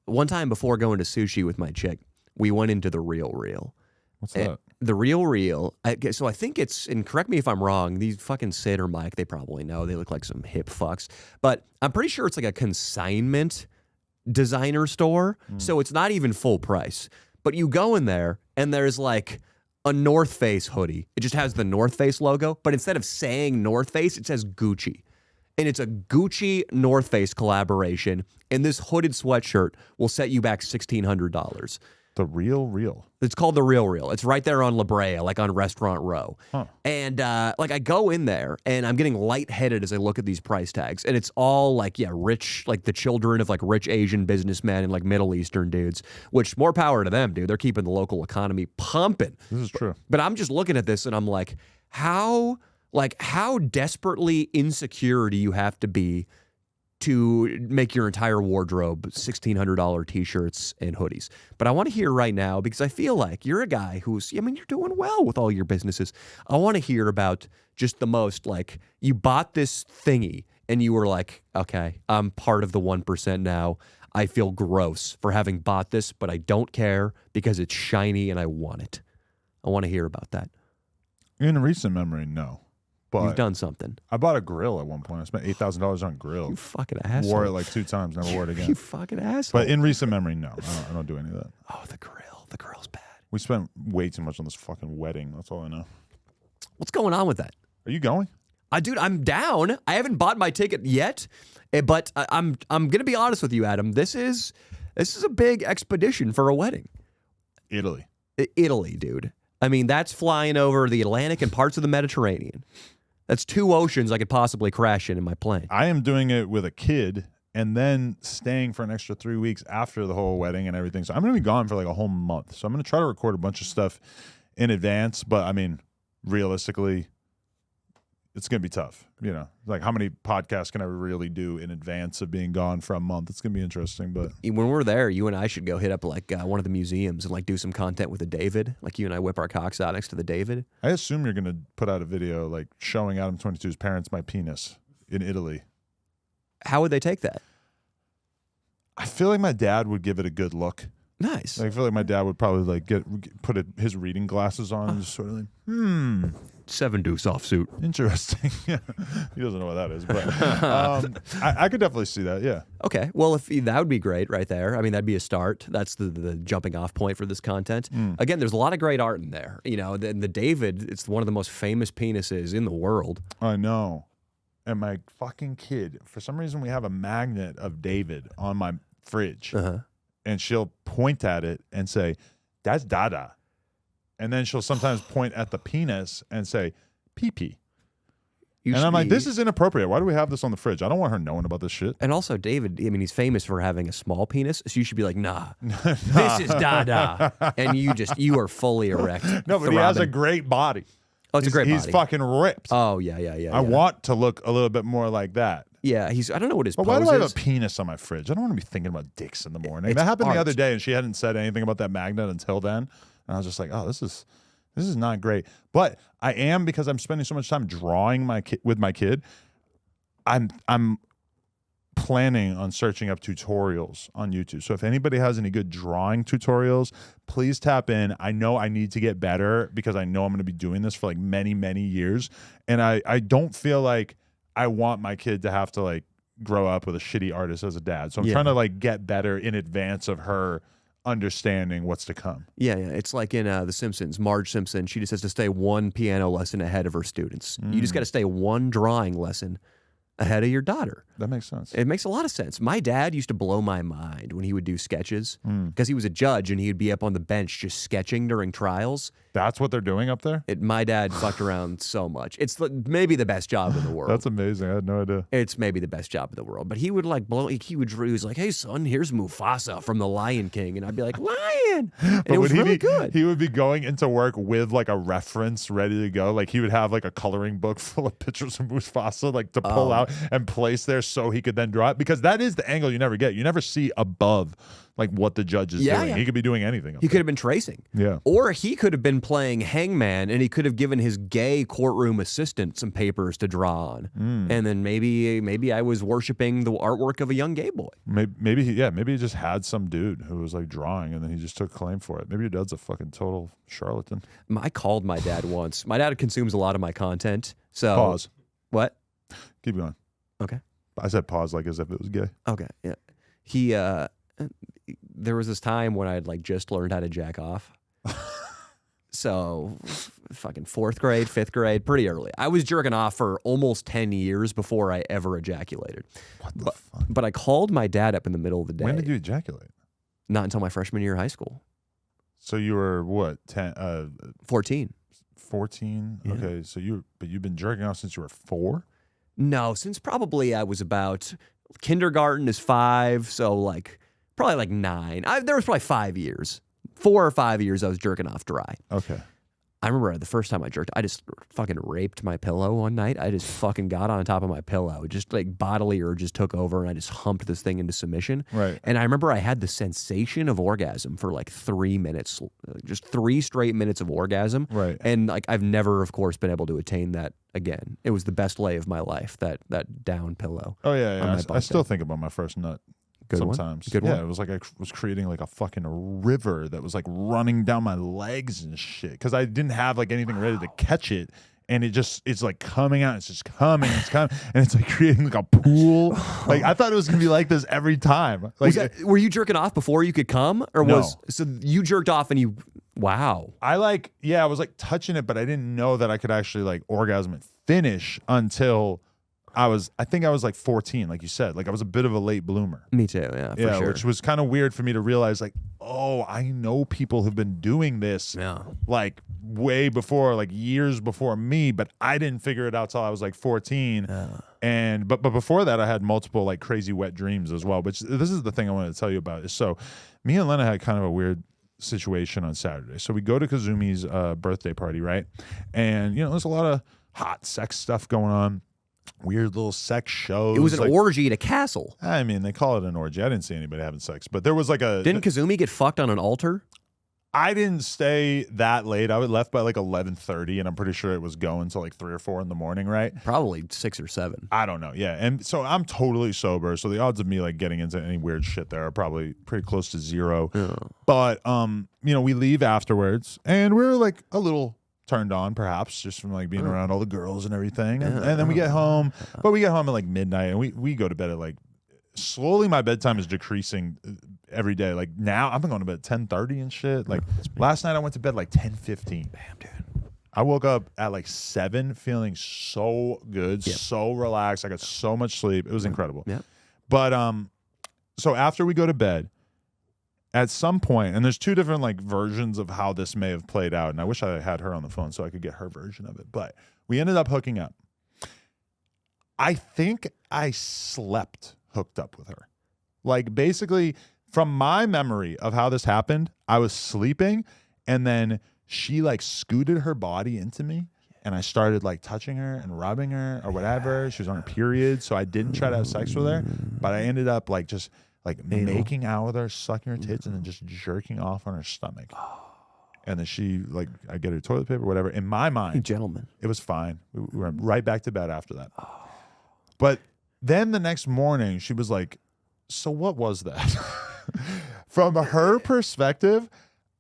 one time before going to sushi with my chick, we went into the Real. What's that? The Real. So I think it's, and correct me if I'm wrong, these fucking Sid or Mike, they probably know. They look like some hip fucks. But I'm pretty sure it's like a consignment designer store. So it's not even full price. But you go in there and there's like a North Face hoodie. It just has the North Face logo. But instead of saying North Face, it says Gucci. And it's a Gucci North Face collaboration. And this hooded sweatshirt will set you back $1,600. The Real. It's called the Real. It's right there on La Brea, like on Restaurant Row. Huh. And like I go in there and I'm getting lightheaded as I look at these price tags. And it's all like, yeah, rich, like the children of like rich Asian businessmen and like Middle Eastern dudes, which more power to them, dude. They're keeping the local economy pumping. This is true. But I'm just looking at this and I'm like, how desperately insecure do you have to be to make your entire wardrobe $1,600 t-shirts and hoodies? But I want to hear right now, because I feel like you're a guy who's, I mean, you're doing well with all your businesses. I want to hear about just the most, like, you bought this thingy and you were like, okay, I'm part of the 1% now. I feel gross for having bought this, but I don't care because it's shiny and I want it. I want to hear about that. In recent memory, no. But You've done something. I bought a grill at one point. I spent $8,000 on grill. You fucking asshole. Wore it like 2 times, never wore it again. You fucking asshole. But in recent memory, no. I don't do any of that. Oh, the grill. The grill's bad. We spent way too much on this fucking wedding. That's all I know. What's going on with that? Are you going? Dude, I'm down. I haven't bought my ticket yet, but I'm gonna be honest with you, Adam. This is a big expedition for a wedding. Italy, dude. I mean, that's flying over the Atlantic and parts of the Mediterranean. That's 2 oceans I could possibly crash in my plane. I am doing it with a kid and then staying for an extra 3 weeks after the whole wedding and everything. So I'm going to be gone for like a whole month. So I'm going to try to record a bunch of stuff in advance. But I mean, realistically, it's going to be tough. You know, like how many podcasts can I really do in advance of being gone for a month? It's going to be interesting. But when we're there, you and I should go hit up like one of the museums and like do some content with the David. Like you and I whip our cocks out next to the David. I assume you're going to put out a video like showing Adam 22's parents my penis in Italy. How would they take that? I feel like my dad would give it a good look. Nice. Like, I feel like my dad would probably like put his reading glasses on and just sort of like, 7 deuce offsuit. Interesting. Yeah. He doesn't know what that is, but I could definitely see that. Yeah. Okay. Well, that would be great right there. I mean, that'd be a start. That's the jumping off point for this content. Again, there's a lot of great art in there. You know, the David, it's one of the most famous penises in the world. I know. And my fucking kid, for some reason, we have a magnet of David on my fridge. And she'll point at it and say, "That's Dada." And then she'll sometimes point at the penis and say, "Pee-pee." And I'm like, this is inappropriate. Why do we have this on the fridge? I don't want her knowing about this shit. And also, David, I mean, he's famous for having a small penis, so you should be like, nah, this is Dada. And you are fully erect. No, but he has a great body. Oh, it's a great body. He's fucking ripped. Oh, yeah. I want to look a little bit more like that. Yeah, I don't know what his pose is. But why do I have a penis on my fridge? I don't want to be thinking about dicks in the morning. That happened the other day, and she hadn't said anything about that magnet until then. And I was just like, oh, this is not great. But I am, because I'm spending so much time drawing with my kid. I'm planning on searching up tutorials on YouTube. So if anybody has any good drawing tutorials, please tap in. I know I need to get better because I know I'm going to be doing this for like many, many years. And I don't feel like I want my kid to have to like grow up with a shitty artist as a dad. So I'm trying to like get better in advance of her understanding what's to come. Yeah. It's like in The Simpsons, Marge Simpson, she just has to stay one piano lesson ahead of her students. You just got to stay one drawing lesson ahead of your daughter. That makes sense. It makes a lot of sense. My dad used to blow my mind when he would do sketches because he was a judge and he'd be up on the bench just sketching during trials. That's what they're doing up there? My dad fucked around so much. It's maybe the best job in the world. That's amazing. I had no idea. It's maybe the best job in the world. But he would like blow. He was like, "Hey son, here's Mufasa from The Lion King," and I'd be like, "Lion!" And it was really good. He would be going into work with like a reference ready to go. Like he would have like a coloring book full of pictures of Mufasa, like to pull out and place there so he could then draw it. Because that is the angle you never get. You never see above like what the judge is doing. Yeah. He could be doing anything. He could have been tracing. Yeah. Or he could have been playing hangman and he could have given his gay courtroom assistant some papers to draw on. And then maybe I was worshiping the artwork of a young gay boy. Maybe he just had some dude who was like drawing and then he just took claim for it. Maybe your dad's a fucking total charlatan. I called my dad once. My dad consumes a lot of my content. So Pause. What? Keep going. Okay. I said pause like as if it was gay. Okay. Yeah. He there was this time when I'd like just learned how to jack off. So fucking 4th grade, 5th grade, pretty early. I was jerking off for almost 10 years before I ever ejaculated. What the fuck? But I called my dad up in the middle of the day. When did you ejaculate? Not until my freshman year of high school. So you were what, 14. 14? Yeah. Okay, so you've been jerking off since you were 4? No, since probably I was about, kindergarten is 5, so like probably like 9. There was probably 5 years. 4 or 5 years I was jerking off dry. Okay. I remember the first time I jerked, I just fucking raped my pillow one night. I just fucking got on top of my pillow. Just like bodily urges took over and I just humped this thing into submission. Right. And I remember I had the sensation of orgasm for like 3 minutes, just 3 straight minutes of orgasm. Right. And like I've never, of course, been able to attain that again. It was the best lay of my life, that down pillow. Oh, yeah. on my I bunk still bed. think about my first nut. Good one? Sometimes. Good yeah, one? it was like I was creating like a fucking river that was like running down my legs and shit because I didn't have like anything ready to catch it. And it's like coming out. It's just coming. It's coming. And it's like creating like a pool. Like I thought it was going to be like this every time. Like, Were you jerking off before you could come? Or No. so you jerked off and you, wow. I was like touching it, but I didn't know that I could actually like orgasm and finish until I think I was like 14, like you said. Like I was a bit of a late bloomer. Me too, yeah, for sure. Which was kind of weird for me to realize like, oh, I know people who've been doing this like way before, like years before me, but I didn't figure it out till I was like 14. And but before that I had multiple like crazy wet dreams as well, which this is the thing I wanted to tell you about. So me and Lena had kind of a weird situation on Saturday. So we go to Kazumi's birthday party, right? And there's a lot of hot sex stuff going on. Weird little sex shows. It was an orgy at a castle. I mean, they call it an orgy. I didn't see anybody having sex, but there was like a... Didn't Kazumi get fucked on an altar? I didn't stay that late. I was left by like 11:30, and I'm pretty sure it was going until like 3 or 4 in the morning, right? Probably 6 or 7. I don't know. Yeah, and so I'm totally sober, so the odds of me like getting into any weird shit there are probably pretty close to 0. Yeah. But we leave afterwards, and we're like a little turned on, perhaps, just from like being around all the girls and everything. And then we get home, but we get home at like midnight, and we go to bed at like, slowly my bedtime is decreasing every day. Like now I'm going to bed at 10:30 and shit. Like last night I went to bed like 10:15. Damn, dude. I woke up at like 7 feeling so good, so relaxed. I got so much sleep. It was incredible. Yeah. But so after we go to bed, at some point, and there's 2 different like versions of how this may have played out, and I wish I had her on the phone so I could get her version of it, but we ended up hooking up. I think I slept hooked up with her. Like basically, from my memory of how this happened, I was sleeping, and then she like scooted her body into me, and I started like touching her and rubbing her or whatever. She was on her period, so I didn't try to have sex with her, but I ended up like just like making out with her, sucking her tits, and then just jerking off on her stomach. And then she, like, I get her toilet paper, whatever. In my mind, Gentlemen. it was fine. We went right back to bed after that. But Then the next morning, she was like, so what was that? From her perspective,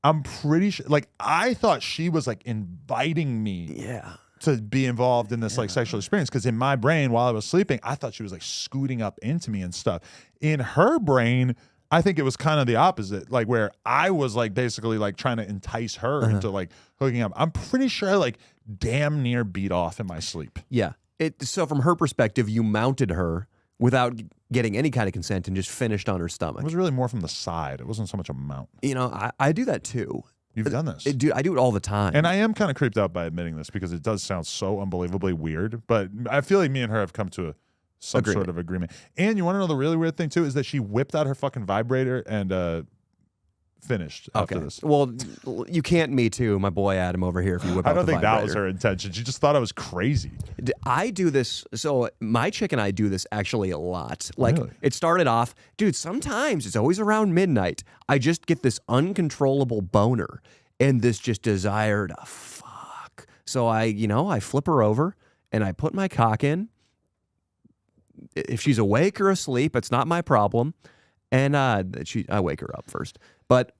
I'm pretty sure, like, I thought she was like inviting me to be involved in this like sexual experience. Because in my brain, while I was sleeping, I thought she was like scooting up into me and stuff. In her brain, I think it was kind of the opposite, like where I was like basically like trying to entice her into like hooking up. I'm pretty sure I like damn near beat off in my sleep. Yeah. So from her perspective, you mounted her without getting any kind of consent and just finished on her stomach. It was really more from the side. It wasn't so much a mount. You know, I do that too. You've done this. Dude, I do it all the time. And I am kind of creeped out by admitting this because it does sound so unbelievably weird. But I feel like me and her have come to some sort of agreement. And you want to know the really weird thing too is that she whipped out her fucking vibrator and finished after this. Well, you can't Me Too my boy Adam over here if you whip out the vibrator. I don't think that was her intention. She just thought I was crazy. I do this. So my chick and I do this actually a lot. Like Really? It started off, dude, sometimes it's always around midnight. I just get this uncontrollable boner and this just desire to fuck. So I flip her over and I put my cock in. If she's awake or asleep, it's not my problem. And I wake her up first. But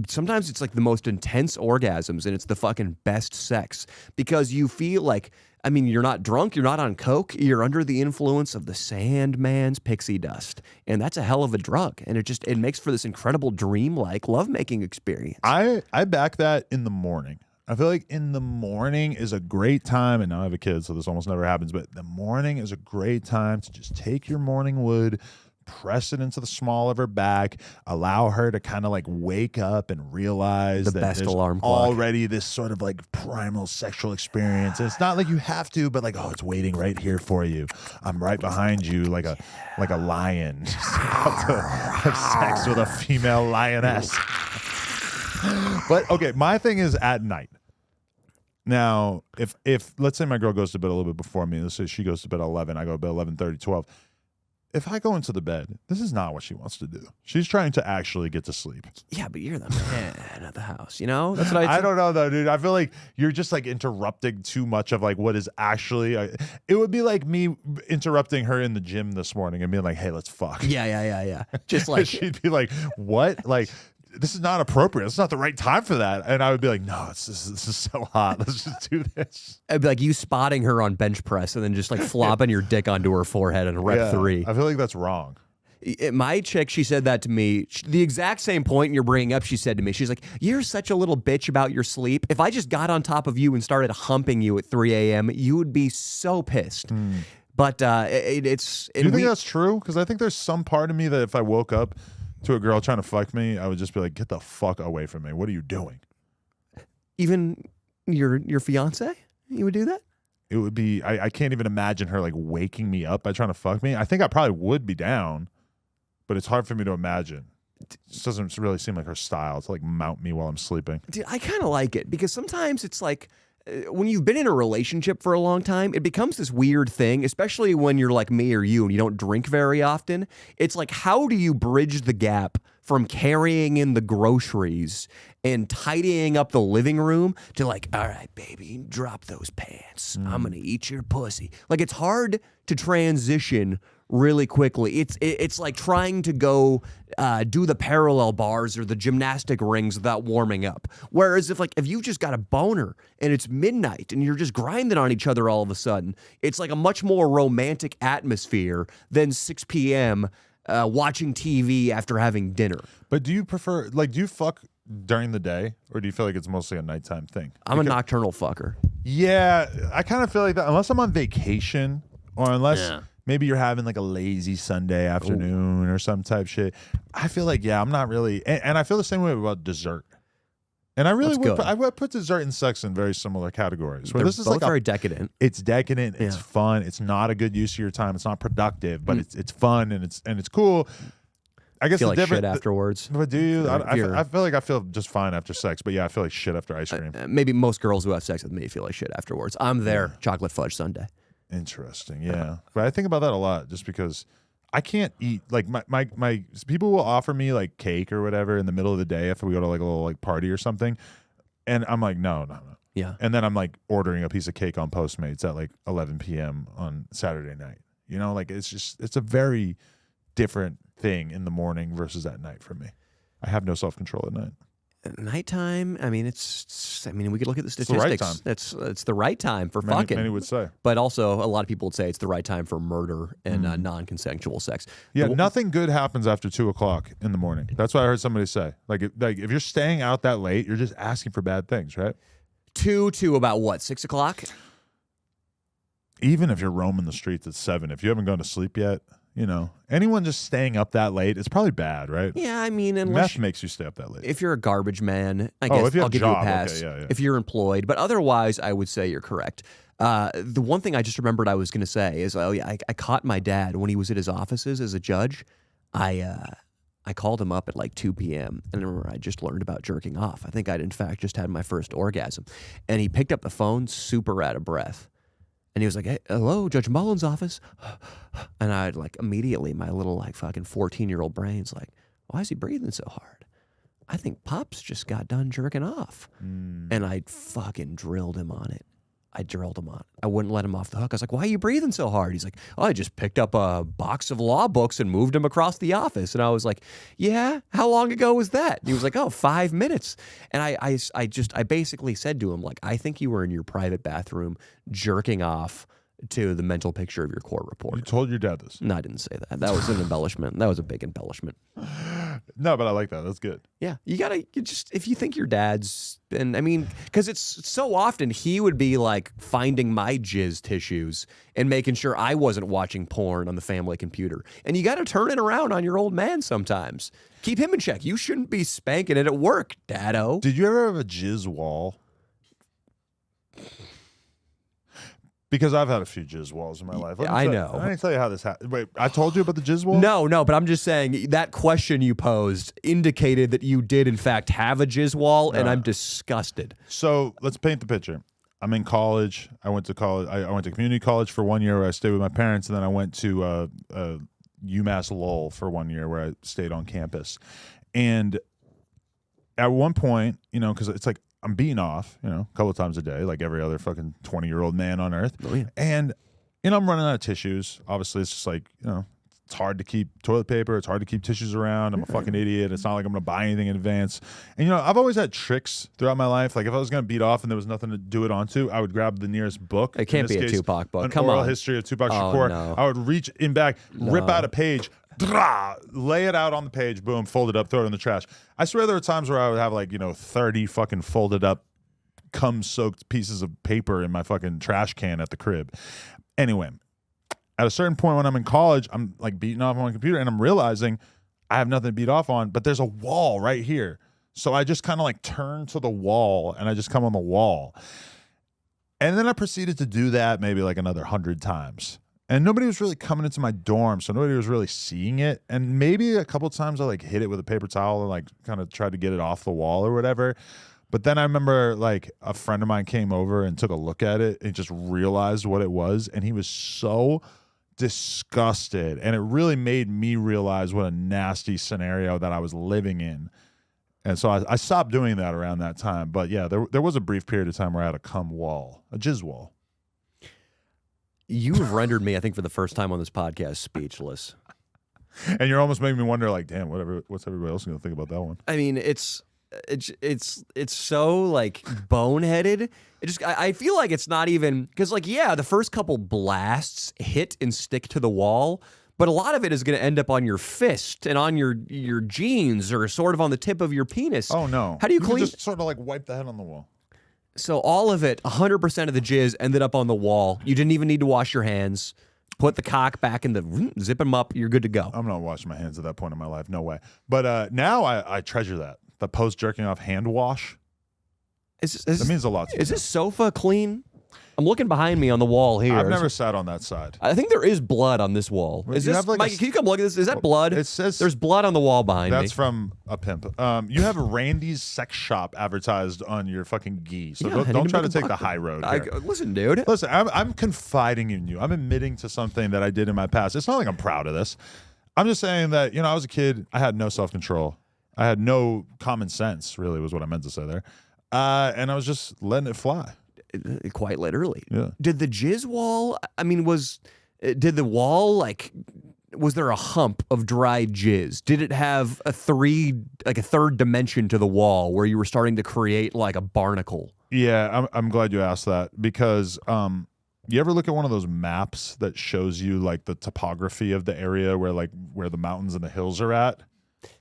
sometimes it's like the most intense orgasms and it's the fucking best sex because you feel like, I mean, you're not drunk, you're not on coke, you're under the influence of the Sandman's pixie dust. And that's a hell of a drug. And it makes for this incredible dream-like lovemaking experience. I back that in the morning. I feel like in the morning is a great time, and now I have a kid, so this almost never happens, but the morning is a great time to just take your morning wood, press it into the small of her back, allow her to kind of like wake up and realize that best there's alarm clock. Already this sort of like primal sexual experience. And it's not like you have to, but like, oh, it's waiting right here for you. I'm right behind you like a lion. About to have sex with a female lioness. But okay, my thing is at night. Now, if let's say my girl goes to bed a little bit before me, let's say she goes to bed at 11, I go to bed 11:30, 12. If I go into the bed, this is not what she wants to do. She's trying to actually get to sleep. Yeah, but you're the man of the house, you know? That's what I don't know though, dude. I feel like you're just like interrupting too much of like what is actually. It would be like me interrupting her in the gym this morning and being like, "Hey, let's fuck." Yeah. Just like she'd be like, "What?" Like, this is not appropriate. It's not the right time for that. And I would be like, no, this is so hot. Let's just do this. It'd be like you spotting her on bench press and then just like flopping your dick onto her forehead in rep 3. I feel like that's wrong. My chick, she said that to me. The exact same point you're bringing up, she said to me, she's like, you're such a little bitch about your sleep. If I just got on top of you and started humping you at 3 a.m., you would be so pissed. But it's... Do you think that's true? Because I think there's some part of me that if I woke up to a girl trying to fuck me, I would just be like, get the fuck away from me. What are you doing? Even your fiance? You would do that? It would be, I can't even imagine her like waking me up by trying to fuck me. I think I probably would be down, but it's hard for me to imagine. It just doesn't really seem like her style to like mount me while I'm sleeping. Dude, I kind of like it because sometimes it's like, when you've been in a relationship for a long time, it becomes this weird thing, especially when you're like me or you and you don't drink very often. It's like, how do you bridge the gap from carrying in the groceries and tidying up the living room to like, all right, baby, drop those pants. I'm going to eat your pussy. Like, it's hard to transition really quickly. It's like trying to go do the parallel bars or the gymnastic rings without warming up. Whereas if you just got a boner and it's midnight and you're just grinding on each other all of a sudden, it's like a much more romantic atmosphere than 6 p.m. Watching TV after having dinner. But do you prefer, like, do you fuck during the day or do you feel like it's mostly a nighttime thing? I'm a nocturnal fucker. Yeah, I kind of feel like that unless I'm on vacation or unless maybe you're having like a lazy Sunday afternoon or some type shit. I feel like, I'm not really, and I feel the same way about dessert. And I really would put dessert and sex in very similar categories. Where They're this is both like very decadent. It's decadent. It's fun. It's not a good use of your time. It's not productive, but it's fun and it's cool. I guess feel the like difference. shit afterwards. But do you? I feel like I feel just fine after sex. But yeah, I feel like shit after ice cream. Maybe most girls who have sex with me feel like shit afterwards. I'm there. Chocolate fudge sundae. Interesting. Yeah, but I think about that a lot just because I can't eat like my people will offer me like cake or whatever in the middle of the day if we go to like a little like party or something, and I'm like no. Yeah. And then I'm like ordering a piece of cake on Postmates at like 11 p.m. on Saturday night. You know, like it's a very different thing in the morning versus at night for me. I have no self-control at night. Nighttime, I mean, we could look at the the statistics. right time. It's the right time for fucking. Many would say. But also, a lot of people would say it's the right time for murder and non-consensual sex. Yeah, nothing good happens after 2:00 in the morning. That's what I heard somebody say. Like if you're staying out that late, you're just asking for bad things, right? 2 to about what, 6 o'clock? Even if you're roaming the streets at 7, if you haven't gone to sleep yet, you know, anyone just staying up that late, it's probably bad, right? Yeah, I mean, Meth makes you stay up that late. If you're a garbage man, I guess if you have I'll give job, you a pass. okay, yeah. If you're employed, but otherwise, I would say you're correct. The one thing I just remembered I was going to say is, I caught my dad when he was at his offices as a judge. I called him up at like 2 p.m. and I remember I just learned about jerking off. I think I'd in fact just had my first orgasm, and he picked up the phone super out of breath. And he was like, "Hey, hello, Judge Mullen's office." And I'd like immediately, my little like fucking 14-year-old brain's like, why is he breathing so hard? I think Pops just got done jerking off. And I fucking drilled him on it. I drilled him on it. I wouldn't let him off the hook. I was like, why are you breathing so hard? He's like, I just picked up a box of law books and moved them across the office. And I was like, yeah? How long ago was that? And he was like, 5 minutes. And I basically said to him, like, I think you were in your private bathroom jerking off to the mental picture of your court reporter. You told your dad this? No, I didn't say that. That was an embellishment. That was a big embellishment. No, but I like that. That's good. Yeah, if you think your dad's, and I mean, because it's so often he would be like finding my jizz tissues and making sure I wasn't watching porn on the family computer. And you got to turn it around on your old man sometimes. Keep him in check. You shouldn't be spanking it at work, Daddo. Did you ever have a jizz wall? Because I've had a few jizz walls in my life. I know. Let me tell you how this happened. Wait, I told you about the jizz wall? No, but I'm just saying that question you posed indicated that you did, in fact, have a jizz wall, and I'm disgusted. So let's paint the picture. I'm in college. I went to college. I went to community college for 1 year where I stayed with my parents, and then I went to UMass Lowell for 1 year where I stayed on campus. And at one point, you know, because it's like, I'm beating off, you know, a couple of times a day, like every other fucking 20-year-old man on earth. Oh, yeah. And, you know, I'm running out of tissues. Obviously, it's just like, you know, it's hard to keep toilet paper. It's hard to keep tissues around. I'm a fucking idiot. It's not like I'm going to buy anything in advance. And, you know, I've always had tricks throughout my life. Like, if I was going to beat off and there was nothing to do it onto, I would grab the nearest book. It can't be a Tupac book. Come oral on. history of Tupac Shakur. No. I would reach in back, rip out a page, lay it out on the page, boom, fold it up, throw it in the trash. I swear there were times where I would have like, you know, 30 fucking folded up cum-soaked pieces of paper in my fucking trash can at the crib. Anyway, at a certain point when I'm in college, I'm like beating off on my computer and I'm realizing I have nothing to beat off on, but there's a wall right here. So I just kind of like turn to the wall and I just come on the wall. And then I proceeded to do that maybe like another 100 times. And nobody was really coming into my dorm, so nobody was really seeing it. And maybe a couple times I like hit it with a paper towel and like kind of tried to get it off the wall or whatever. But then I remember like a friend of mine came over and took a look at it and just realized what it was. And he was so disgusted. And it really made me realize what a nasty scenario that I was living in. And so I stopped doing that around that time. But yeah, there was a brief period of time where I had a cum wall, a jizz wall. You have rendered me, I think, for the first time on this podcast, speechless. And you're almost making me wonder, like, damn, what's everybody else going to think about that one? I mean, it's so like boneheaded. I feel like it's not even because like, yeah, the first couple blasts hit and stick to the wall, but a lot of it is going to end up on your fist and on your jeans or sort of on the tip of your penis. Oh no! How do you clean? Just sort of like wipe the head on the wall. So all of it, 100% of the jizz ended up on the wall. You didn't even need to wash your hands. Put the cock back in the zip them up. You're good to go. I'm not washing my hands at that point in my life. No way. But now I treasure that. The post jerking off hand wash. That means a lot to me. Is this sofa clean? I'm looking behind me on the wall here. I've never sat on that side. I think there is blood on this wall. Is this, like Mike, can you come look at this? Is that blood? It says there's blood on the wall behind me. That's from a pimp. You have Randy's sex shop advertised on your fucking gi. So don't try to take the high road here. Listen, dude. Listen, I'm confiding in you. I'm admitting to something that I did in my past. It's not like I'm proud of this. I'm just saying that, you know, I was a kid. I had no self-control. I had no common sense, really, was what I meant to say there. And I was just letting it fly. Quite literally. Yeah. Did the jizz wall, I mean, was Did the wall, like, was there a hump of dry jizz? Did it have a third dimension to the wall where you were starting to create like a barnacle? Yeah, I'm glad you asked that because you ever look at one of those maps that shows you like the topography of the area where the mountains and the hills are at?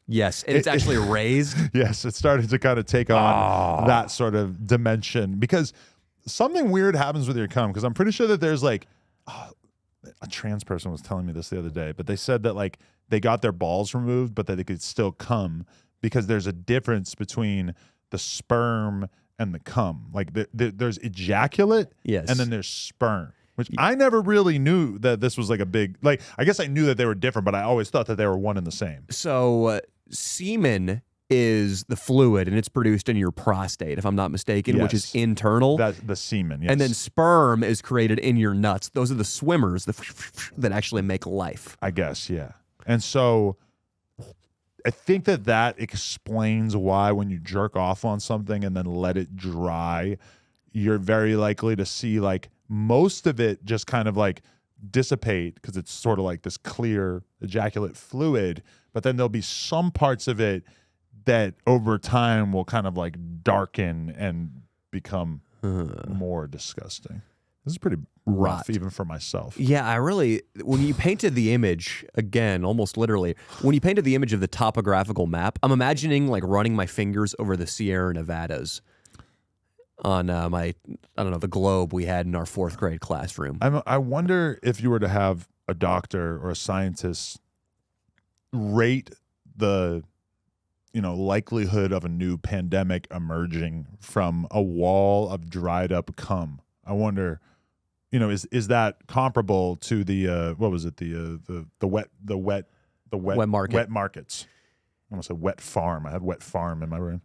Yes, and it's actually raised. Yes, it started to kind of take on that sort of dimension because something weird happens with your cum. Because I'm pretty sure that there's like a trans person was telling me this the other day, but they said that like they got their balls removed, but that they could still cum because there's a difference between the sperm and the cum. Like there's ejaculate, yes, and then there's sperm. Which I never really knew that this was like a big, like, I guess I knew that they were different, but I always thought that they were one and the same. So semen is the fluid, and it's produced in your prostate, if I'm not mistaken, which is internal. That's the semen, yes. And then sperm is created in your nuts. Those are the swimmers that actually make life. I guess, yeah. And so I think that explains why when you jerk off on something and then let it dry, you're very likely to see like most of it just kind of like dissipate because it's sort of like this clear ejaculate fluid, but then there'll be some parts of it that over time will kind of like darken and become more disgusting. This is pretty rough even for myself. Yeah, when you painted the image, again, almost literally, when you painted the image of the topographical map, I'm imagining like running my fingers over the Sierra Nevadas on the globe we had in our 4th grade classroom. I wonder if you were to have a doctor or a scientist rate the likelihood of a new pandemic emerging from a wall of dried up cum. I wonder, is that comparable to the what was it, the wet markets? I almost said wet farm. I had wet farm in my brain.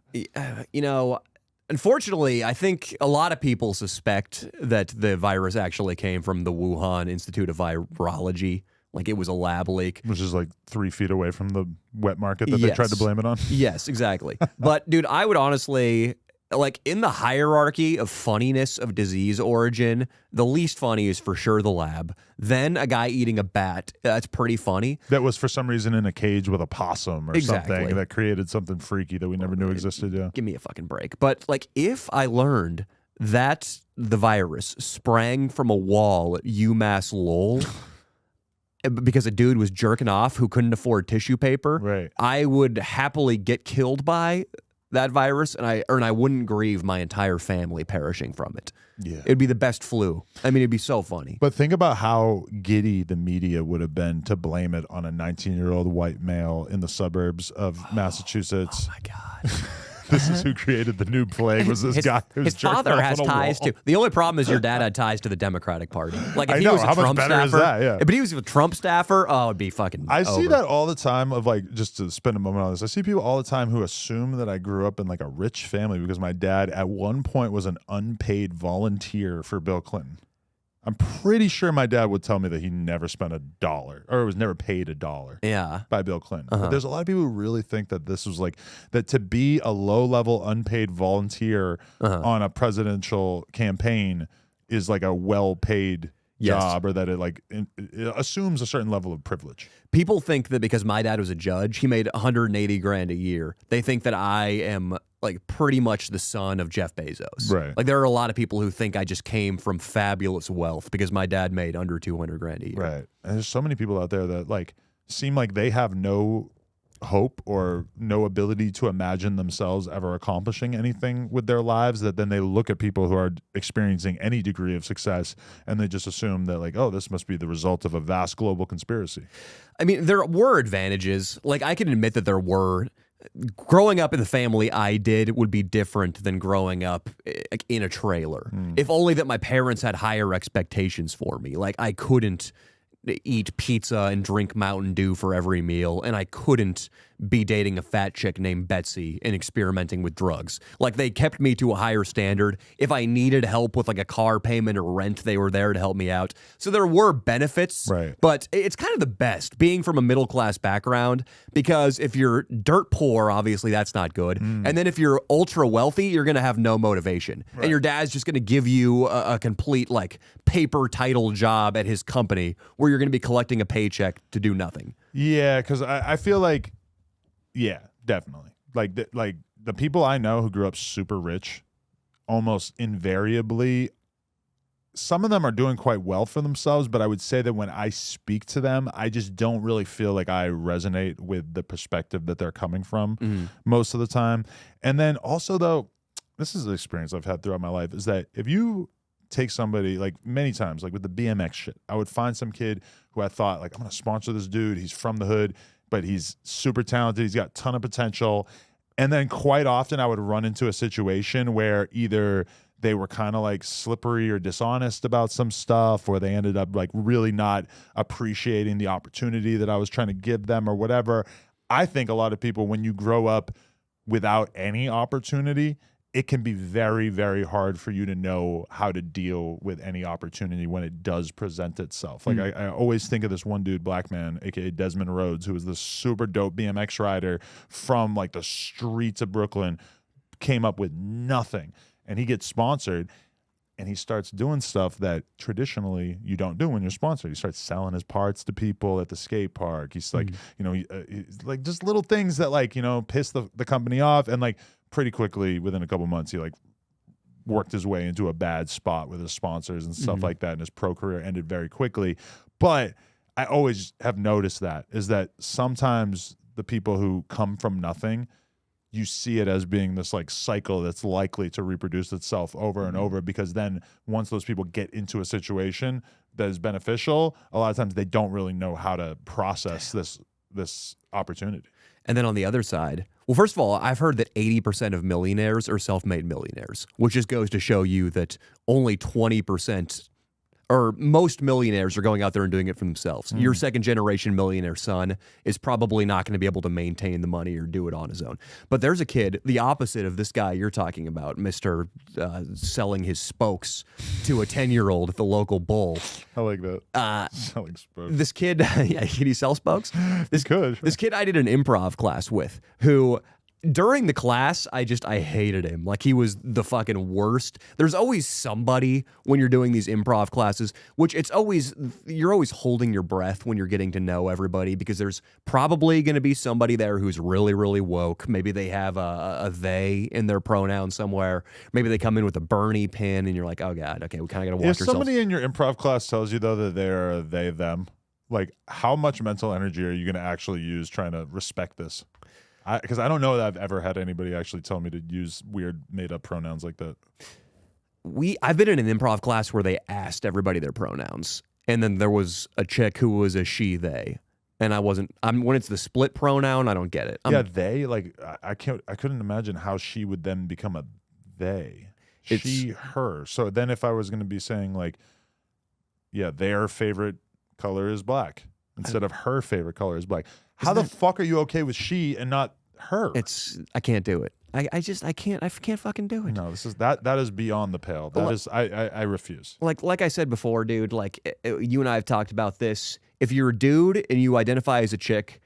Unfortunately, I think a lot of people suspect that the virus actually came from the Wuhan Institute of Virology. Like it was a lab leak. Which is like 3 feet away from the wet market that they tried to blame it on. Yes, exactly. But dude, I would honestly, like in the hierarchy of funniness of disease origin, the least funny is for sure the lab. Then a guy eating a bat. That's pretty funny. That was for some reason in a cage with a possum or something that created something freaky that we never knew existed. Yeah. Give me a fucking break. But like if I learned that the virus sprang from a wall at UMass Lowell because a dude was jerking off who couldn't afford tissue paper, right, I would happily get killed by that virus, and I wouldn't grieve my entire family perishing from it. Yeah, it'd be the best flu. I mean, it'd be so funny. But think about how giddy the media would have been to blame it on a 19-year-old white male in the suburbs of Massachusetts. Oh my God. This is who created the new plague. Was this guy? His father has ties to. The only problem is your dad had ties to the Democratic Party. Like if he was a Trump staffer, but he was a Trump staffer. Oh, it'd be fucking. I see that all the time. Of like, just to spend a moment on this, I see people all the time who assume that I grew up in like a rich family because my dad at one point was an unpaid volunteer for Bill Clinton. I'm pretty sure my dad would tell me that he never spent $1 or was never paid $1 by Bill Clinton. But there's a lot of people who really think that this was like that to be a low-level unpaid volunteer on a presidential campaign is like a well-paid job, or that it assumes a certain level of privilege. People think that because my dad was a judge, he made $180,000 a year. They think that I am like pretty much the son of Jeff Bezos. Right. Like there are a lot of people who think I just came from fabulous wealth because my dad made under $200,000 a year. Right. And there's so many people out there that like seem like they have no hope or no ability to imagine themselves ever accomplishing anything with their lives, that then they look at people who are experiencing any degree of success and they just assume that like, oh, this must be the result of a vast global conspiracy. I mean, there were advantages. Like I can admit that there were. Growing up in the family I did would be different than growing up in a trailer. If only that my parents had higher expectations for me. Like I couldn't eat pizza and drink Mountain Dew for every meal, and I couldn't be dating a fat chick named Betsy and experimenting with drugs. Like, they kept me to a higher standard. If I needed help with like a car payment or rent, they were there to help me out. So there were benefits, Right. but it's kind of the best being from a middle class background, because if you're dirt poor, obviously that's not good. And then if you're ultra wealthy, you're going to have no motivation. And your dad's just going to give you a complete like paper title job at his company where you're going to be collecting a paycheck to do nothing. Yeah, because I feel like, yeah, definitely. Like the people I know who grew up super rich, almost invariably, some of them are doing quite well for themselves, but I would say that when I speak to them, I just don't really feel like I resonate with the perspective that they're coming from most of the time. And then also, though, this is an experience I've had throughout my life, is that if you take somebody, like many times, like with the BMX shit, I would find some kid who I thought, like, I'm going to sponsor this dude. He's from the hood, but he's super talented. He's got a ton of potential. And then quite often I would run into a situation where either they were kind of like slippery or dishonest about some stuff, or they ended up like really not appreciating the opportunity that I was trying to give them or whatever. I think a lot of people, when you grow up without any opportunity, it can be very, very hard for you to know how to deal with any opportunity when it does present itself. Like I always think of this one dude, Black Man, aka Desmond Rhodes, who was this super dope BMX rider from like the streets of Brooklyn, came up with nothing, and he gets sponsored, and he starts doing stuff that traditionally you don't do when you're sponsored. He starts selling his parts to people at the skate park. He's like, he's like just little things that like, piss the company off. And like pretty quickly, within a couple months, he like worked his way into a bad spot with his sponsors and stuff like that. And his pro career ended very quickly. But I always have noticed that is that sometimes the people who come from nothing, you see it as being this like cycle that's likely to reproduce itself over and over, because then once those people get into a situation that is beneficial, a lot of times they don't really know how to process this opportunity. And then on the other side, well, first of all, I've heard that 80% of millionaires are self-made millionaires, which just goes to show you that only 20%, or most millionaires, are going out there and doing it for themselves. Your second-generation millionaire son is probably not going to be able to maintain the money or do it on his own. But there's a kid, the opposite of this guy you're talking about, Mr. Selling his spokes to a 10-year-old at the local bowl. I like that. Selling spokes. This kid, yeah, can he sell spokes? This kid I did an improv class with, who during the class, I hated him. Like, he was the fucking worst. There's always somebody when you're doing these improv classes, which you're always holding your breath when you're getting to know everybody, because there's probably going to be somebody there who's really, really woke. Maybe they have a they in their pronoun somewhere. Maybe they come in with a Bernie pin and you're like, oh God, okay, we kind of got to watch If ourselves. somebody in your improv class tells you, though, that they're a they, them, like, how much mental energy are you going to actually use trying to respect this? Because I don't know that I've ever had anybody actually tell me to use weird made-up pronouns like that. I've been in an improv class where they asked everybody their pronouns, and then there was a chick who was a she, they, and when it's the split pronoun, I don't get it. They, like, I couldn't imagine how she would then become a they. She, her. So then if I was going to be saying, like, yeah, their favorite color is black instead of her favorite color is black. How the fuck are you okay with she and not her? I can't do it. I can't fucking do it. No, that is beyond the pale. I refuse. Like I said before, dude, like you and I have talked about this. If you're a dude and you identify as a chick,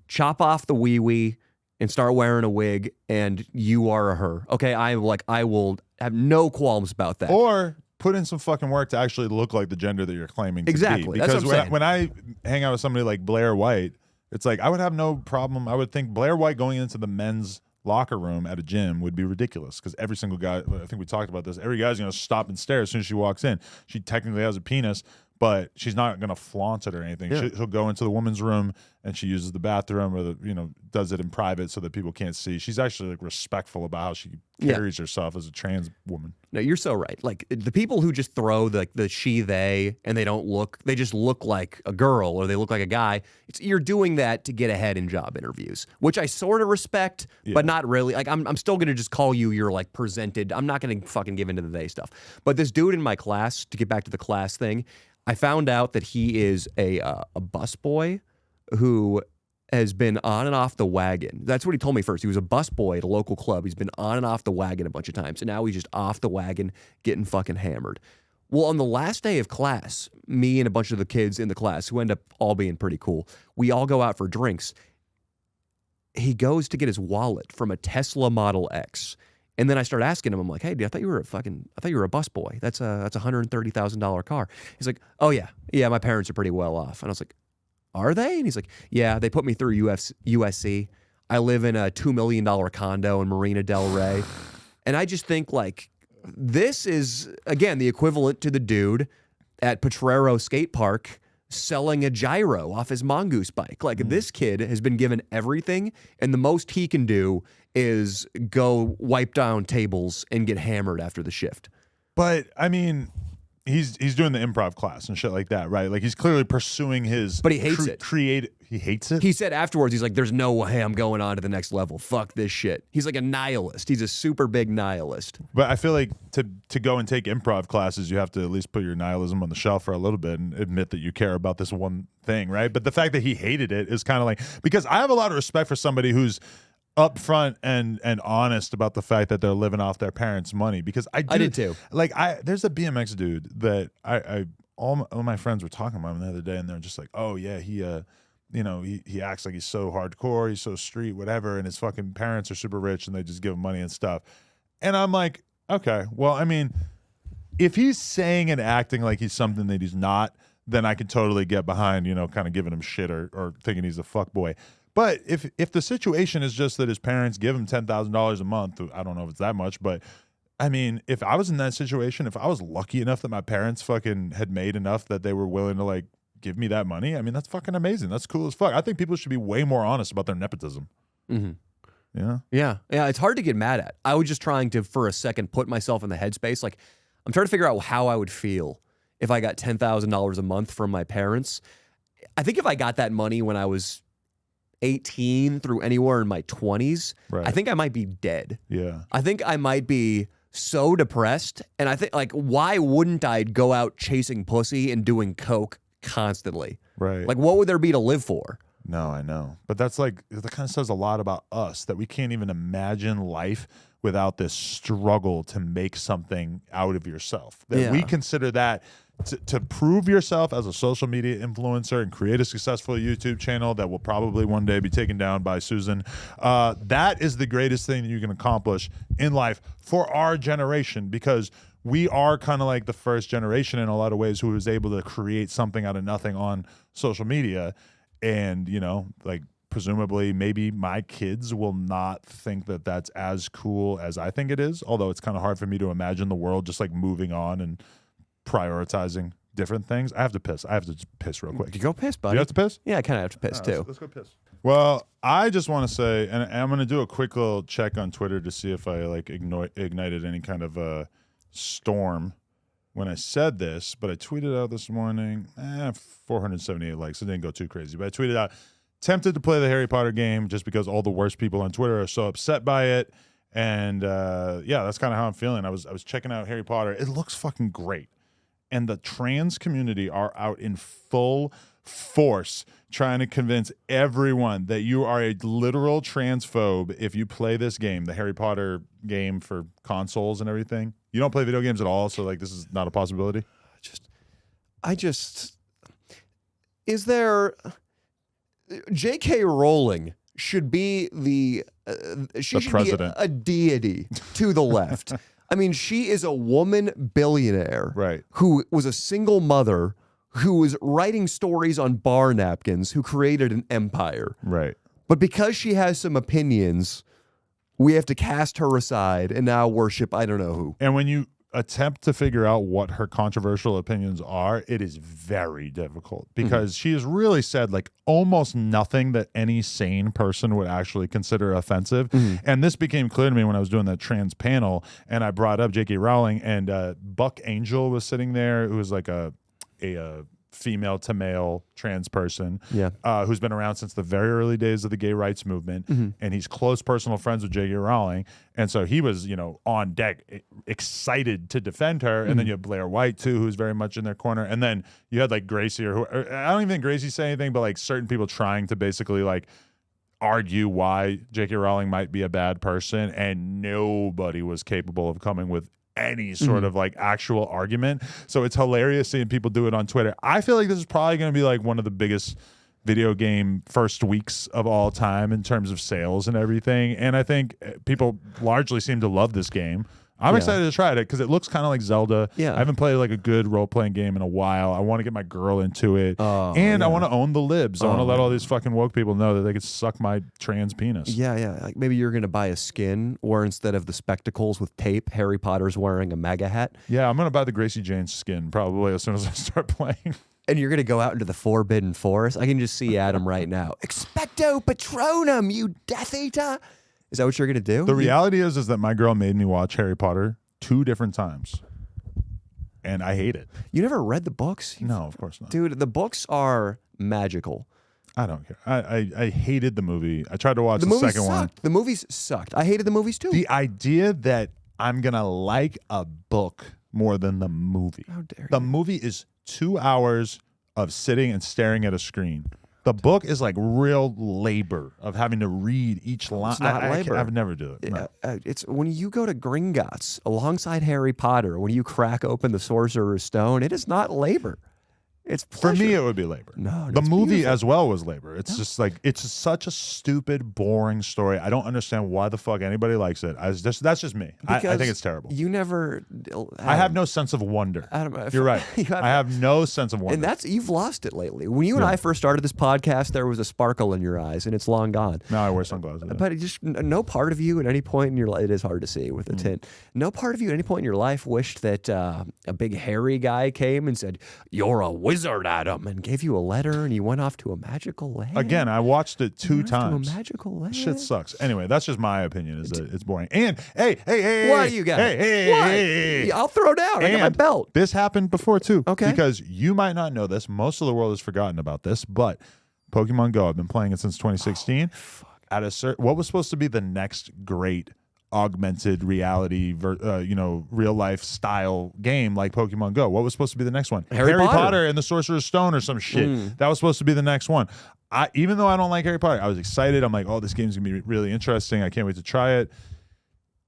chop off the wee and start wearing a wig, and you are a her. Okay, I will have no qualms about that. Or put in some fucking work to actually look like the gender that you're claiming to be. Exactly. Because that's what I'm saying. when I hang out with somebody like Blair White, it's like I would have no problem. I would think Blair White going into the men's locker room at a gym would be ridiculous, because every single guy, I think we talked about this, every guy's going to stop and stare as soon as she walks in. She technically has a penis, but she's not going to flaunt it or anything. Yeah. She'll go into the woman's room and she uses the bathroom, or does it in private so that people can't see. She's actually like respectful about how she carries herself as a trans woman. No, you're so right. Like, the people who just throw the she, they, and they just look like a girl or they look like a guy. You're doing that to get ahead in job interviews, which I sort of respect, but not really. Like, I'm still going to just call you your like presented. I'm not going to fucking give into the they stuff. But this dude in my class, to get back to the class thing, I found out that he is a busboy who has been on and off the wagon. That's what he told me first. He was a busboy at a local club. He's been on and off the wagon a bunch of times. And now he's just off the wagon getting fucking hammered. Well, on the last day of class, me and a bunch of the kids in the class who end up all being pretty cool, we all go out for drinks. He goes to get his wallet from a Tesla Model X. And then I start asking him, I'm like, hey, dude, I thought you were a busboy. That's a $130,000 car. He's like, oh yeah, my parents are pretty well off. And I was like, are they? And he's like, yeah, they put me through USC. I live in a $2 million condo in Marina Del Rey. And I just think like, this is, again, the equivalent to the dude at Potrero Skate Park selling a gyro off his Mongoose bike. Like, this kid has been given everything, and the most he can do is go wipe down tables and get hammered after the shift. But, I mean, he's doing the improv class and shit like that, right? Like, he's clearly pursuing his... But he hates it. He hates it? He said afterwards, he's like, there's no way I'm going on to the next level. Fuck this shit. He's like a nihilist. He's a super big nihilist. But I feel like to go and take improv classes, you have to at least put your nihilism on the shelf for a little bit and admit that you care about this one thing, right? But the fact that he hated it is kind of like... Because I have a lot of respect for somebody who's upfront and honest about the fact that they're living off their parents' money, because I did too. Like, there's a BMX dude that all my friends were talking about him the other day, and they're just like, oh yeah, he acts like he's so hardcore, he's so street, whatever, and his fucking parents are super rich and they just give him money and stuff. And I'm like, okay, well, I mean, if he's saying and acting like he's something that he's not, then I can totally get behind, kind of giving him shit or thinking he's a fuckboy. But if the situation is just that his parents give him $10,000 a month, I don't know if it's that much, but I mean, if I was in that situation, if I was lucky enough that my parents fucking had made enough that they were willing to like give me that money, I mean, that's fucking amazing. That's cool as fuck. I think people should be way more honest about their nepotism. Mm-hmm. Yeah. It's hard to get mad at. I was just trying to, for a second, put myself in the headspace. Like, I'm trying to figure out how I would feel if I got $10,000 a month from my parents. I think if I got that money when I was 18 through anywhere in my 20s, right, I think I might be dead. Yeah. I think I might be so depressed. And I think, like, why wouldn't I go out chasing pussy and doing coke constantly? Right. Like, what would there be to live for? No, I know. But that kind of says a lot about us, that we can't even imagine life without this struggle to make something out of yourself. That we consider that to prove yourself as a social media influencer and create a successful YouTube channel that will probably one day be taken down by Susan. That is the greatest thing that you can accomplish in life for our generation, because we are kind of like the first generation in a lot of ways who was able to create something out of nothing on social media. And, like, presumably maybe my kids will not think that that's as cool as I think it is, although it's kind of hard for me to imagine the world just like moving on and prioritizing different things. I have to piss. I have to just piss real quick. You go piss, buddy. You have to piss? Yeah, I kind of have to piss too. Let's go piss. Well, I just want to say, and I'm going to do a quick little check on Twitter to see if I like ignited any kind of storm when I said this, but I tweeted out this morning, 478 likes. It didn't go too crazy, but I tweeted out, tempted to play the Harry Potter game just because all the worst people on Twitter are so upset by it. And that's kind of how I'm feeling. I was checking out Harry Potter. It looks fucking great. And the trans community are out in full force trying to convince everyone that you are a literal transphobe if you play this game, the Harry Potter game for consoles and everything. You don't play video games at all, so like this is not a possibility. Is there... J.K. Rowling should be the president, be a deity to the left. I mean, she is a woman billionaire, right, who was a single mother, who was writing stories on bar napkins, who created an empire. Right. But because she has some opinions, we have to cast her aside and now worship I don't know who. And when you attempt to figure out what her controversial opinions are, it is very difficult, because she has really said like almost nothing that any sane person would actually consider offensive. And this became clear to me when I was doing that trans panel and I brought up J.K. Rowling, and Buck Angel was sitting there, who was like a female to male trans person, Yeah. who's been around since the very early days of the gay rights movement, and he's close personal friends with J.K. Rowling, and so he was, on deck, excited to defend her. And then you have Blair White too, who's very much in their corner, and then you had like Gracie, or I don't even think Gracie said anything, but like certain people trying to basically like argue why J.K. Rowling might be a bad person, and nobody was capable of coming with any sort of like actual argument. So it's hilarious seeing people do it on Twitter. I feel like this is probably going to be like one of the biggest video game first weeks of all time in terms of sales and everything. And I think people largely seem to love this game. I'm excited to try it because it looks kind of like Zelda. Yeah. I haven't played like a good role-playing game in a while. I want to get my girl into it. And I want to own the libs. I want to let all these fucking woke people know that they could suck my trans penis. Yeah. Like maybe you're going to buy a skin, or instead of the spectacles with tape, Harry Potter's wearing a MAGA hat. Yeah, I'm going to buy the Gracie Jane skin probably as soon as I start playing. And you're going to go out into the Forbidden Forest. I can just see Adam right now. Expecto Patronum, you Death Eater. Is that what you're going to do? The reality is that my girl made me watch Harry Potter 2 different times, and I hate it. You never read the books? No, of course not. Dude, the books are magical. I don't care. I hated the movie. I tried to watch the second one. The movies sucked. I hated the movies too. The idea that I'm going to like a book more than the movie. How dare The you? movie is 2 hours of sitting and staring at a screen. The book is like real labor of having to read each line. It's not labor. I would never do it. No. It's when you go to Gringotts alongside Harry Potter, when you crack open the Sorcerer's Stone, it is not labor. It's For pleasure. me, it would be labor. No, the it's movie beautiful. as well was labor. It's just like it's such a stupid, boring story. I don't understand why the fuck anybody likes it. That's just me. I think it's terrible. You never. I have no sense of wonder. Adam, You're right. I have no sense of wonder. And you've lost it lately. When you and I first started this podcast, there was a sparkle in your eyes, and it's long gone. Now I wear sunglasses. But it just no part of you at any point in your life, it is hard to see with a tint. No part of you at any point in your life wished that a big hairy guy came and said, "You're a wizard, Adam," and gave you a letter, and you went off to a magical land. Again, I watched it 2 times. To a magical land. Shit sucks. Anyway, that's just my opinion. Is that it's boring. And hey, What do you got? Hey. I'll throw down. I got my And belt. This happened before too. Okay. Because you might not know this. Most of the world has forgotten about this, but Pokemon Go, I've been playing it since 2016. At a what was supposed to be the next great augmented reality, real life style game like Pokemon Go. What was supposed to be the next one? Harry Potter and the Sorcerer's Stone or some shit. That was supposed to be the next one. Even though I don't like Harry Potter, I was excited. I'm like, oh, this game's gonna be really interesting. I can't wait to try it.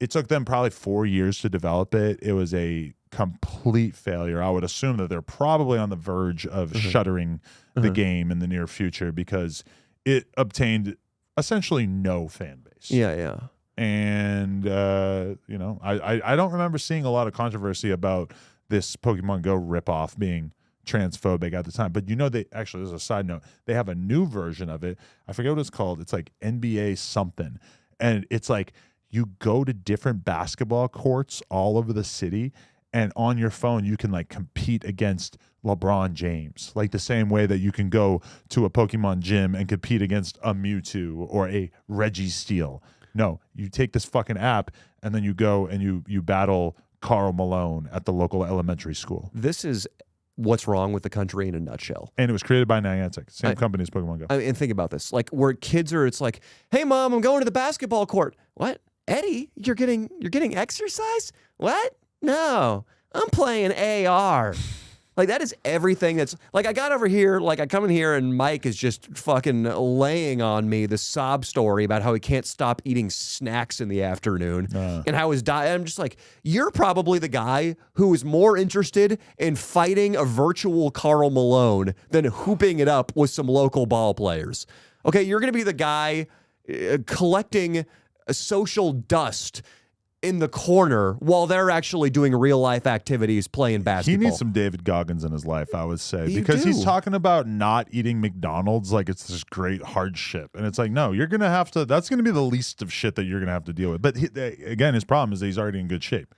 It took them probably 4 years to develop it. It was a complete failure. I would assume that they're probably on the verge of shuttering the game in the near future because it obtained essentially no fan base. Yeah. And I don't remember seeing a lot of controversy about this Pokemon Go ripoff being transphobic at the time. But they actually, there's a side note, they have a new version of it. I forget what it's called. It's like NBA something. And it's like you go to different basketball courts all over the city, and on your phone you can like compete against LeBron James, like the same way that you can go to a Pokemon gym and compete against a Mewtwo or a Reggie Steele. No, you take this fucking app and then you go and you battle Karl Malone at the local elementary school. This is what's wrong with the country in a nutshell. And it was created by Niantic, same company as Pokemon Go. And think about this. Like where kids are, it's like, hey mom, I'm going to the basketball court. What? Eddie, you're getting exercise? What? No. I'm playing AR. Like that is everything that's like I got over here, like I come in here and Mike is just fucking laying on me the sob story about how he can't stop eating snacks in the afternoon and how his diet. I'm just like, you're probably the guy who is more interested in fighting a virtual Karl Malone than hooping it up with some local ball players. Okay, you're going to be the guy collecting social dust in the corner while they're actually doing real life activities playing basketball. He needs some David Goggins in his life, I would say, You because do. he's talking about not eating McDonald's like it's this great hardship. And it's like, no, you're going to have to, that's going to be the least of shit that you're going to have to deal with. But again, his problem is that he's already in good shape.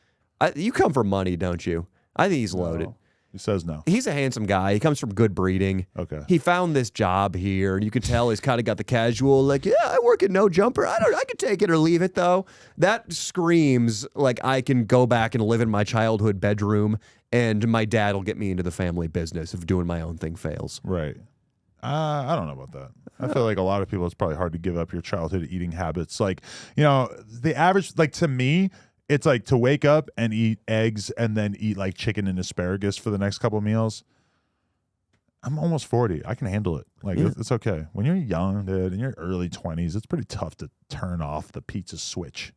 You come for money, don't you? I think he's loaded. No. He says no. He's a handsome guy. He comes from good breeding. Okay. He found this job here, and you can tell he's kind of got the casual, like, yeah, I work at No Jumper. I can take it or leave it, though. That screams like I can go back and live in my childhood bedroom and my dad will get me into the family business if doing my own thing fails. Right. I don't know about that. I feel like a lot of people, it's probably hard to give up your childhood eating habits. Like, the average, like to me, it's like to wake up and eat eggs and then eat like chicken and asparagus for the next couple of meals. I'm almost 40. I can handle it. Like, it's okay. When you're young, dude, in your early 20s, it's pretty tough to turn off the pizza switch.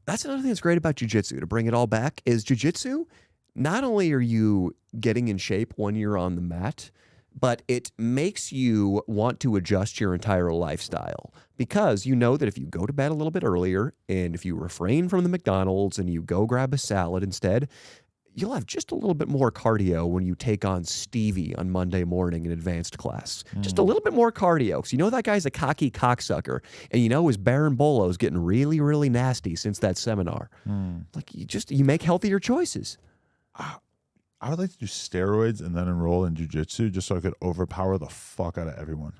That's another thing that's great about jiu-jitsu, to bring it all back, is jiu-jitsu, not only are you getting in shape when you're on the mat, but it makes you want to adjust your entire lifestyle, because you know that if you go to bed a little bit earlier and if you refrain from the McDonald's and you go grab a salad instead, you'll have just a little bit more cardio when you take on Stevie on Monday morning in advanced class. Just a little bit more cardio, because you know that guy's a cocky cocksucker, and you know his Baron Bolo's getting really, really nasty since that seminar. Like, you make healthier choices. I would like to do steroids and then enroll in jiu-jitsu just so I could overpower the fuck out of everyone.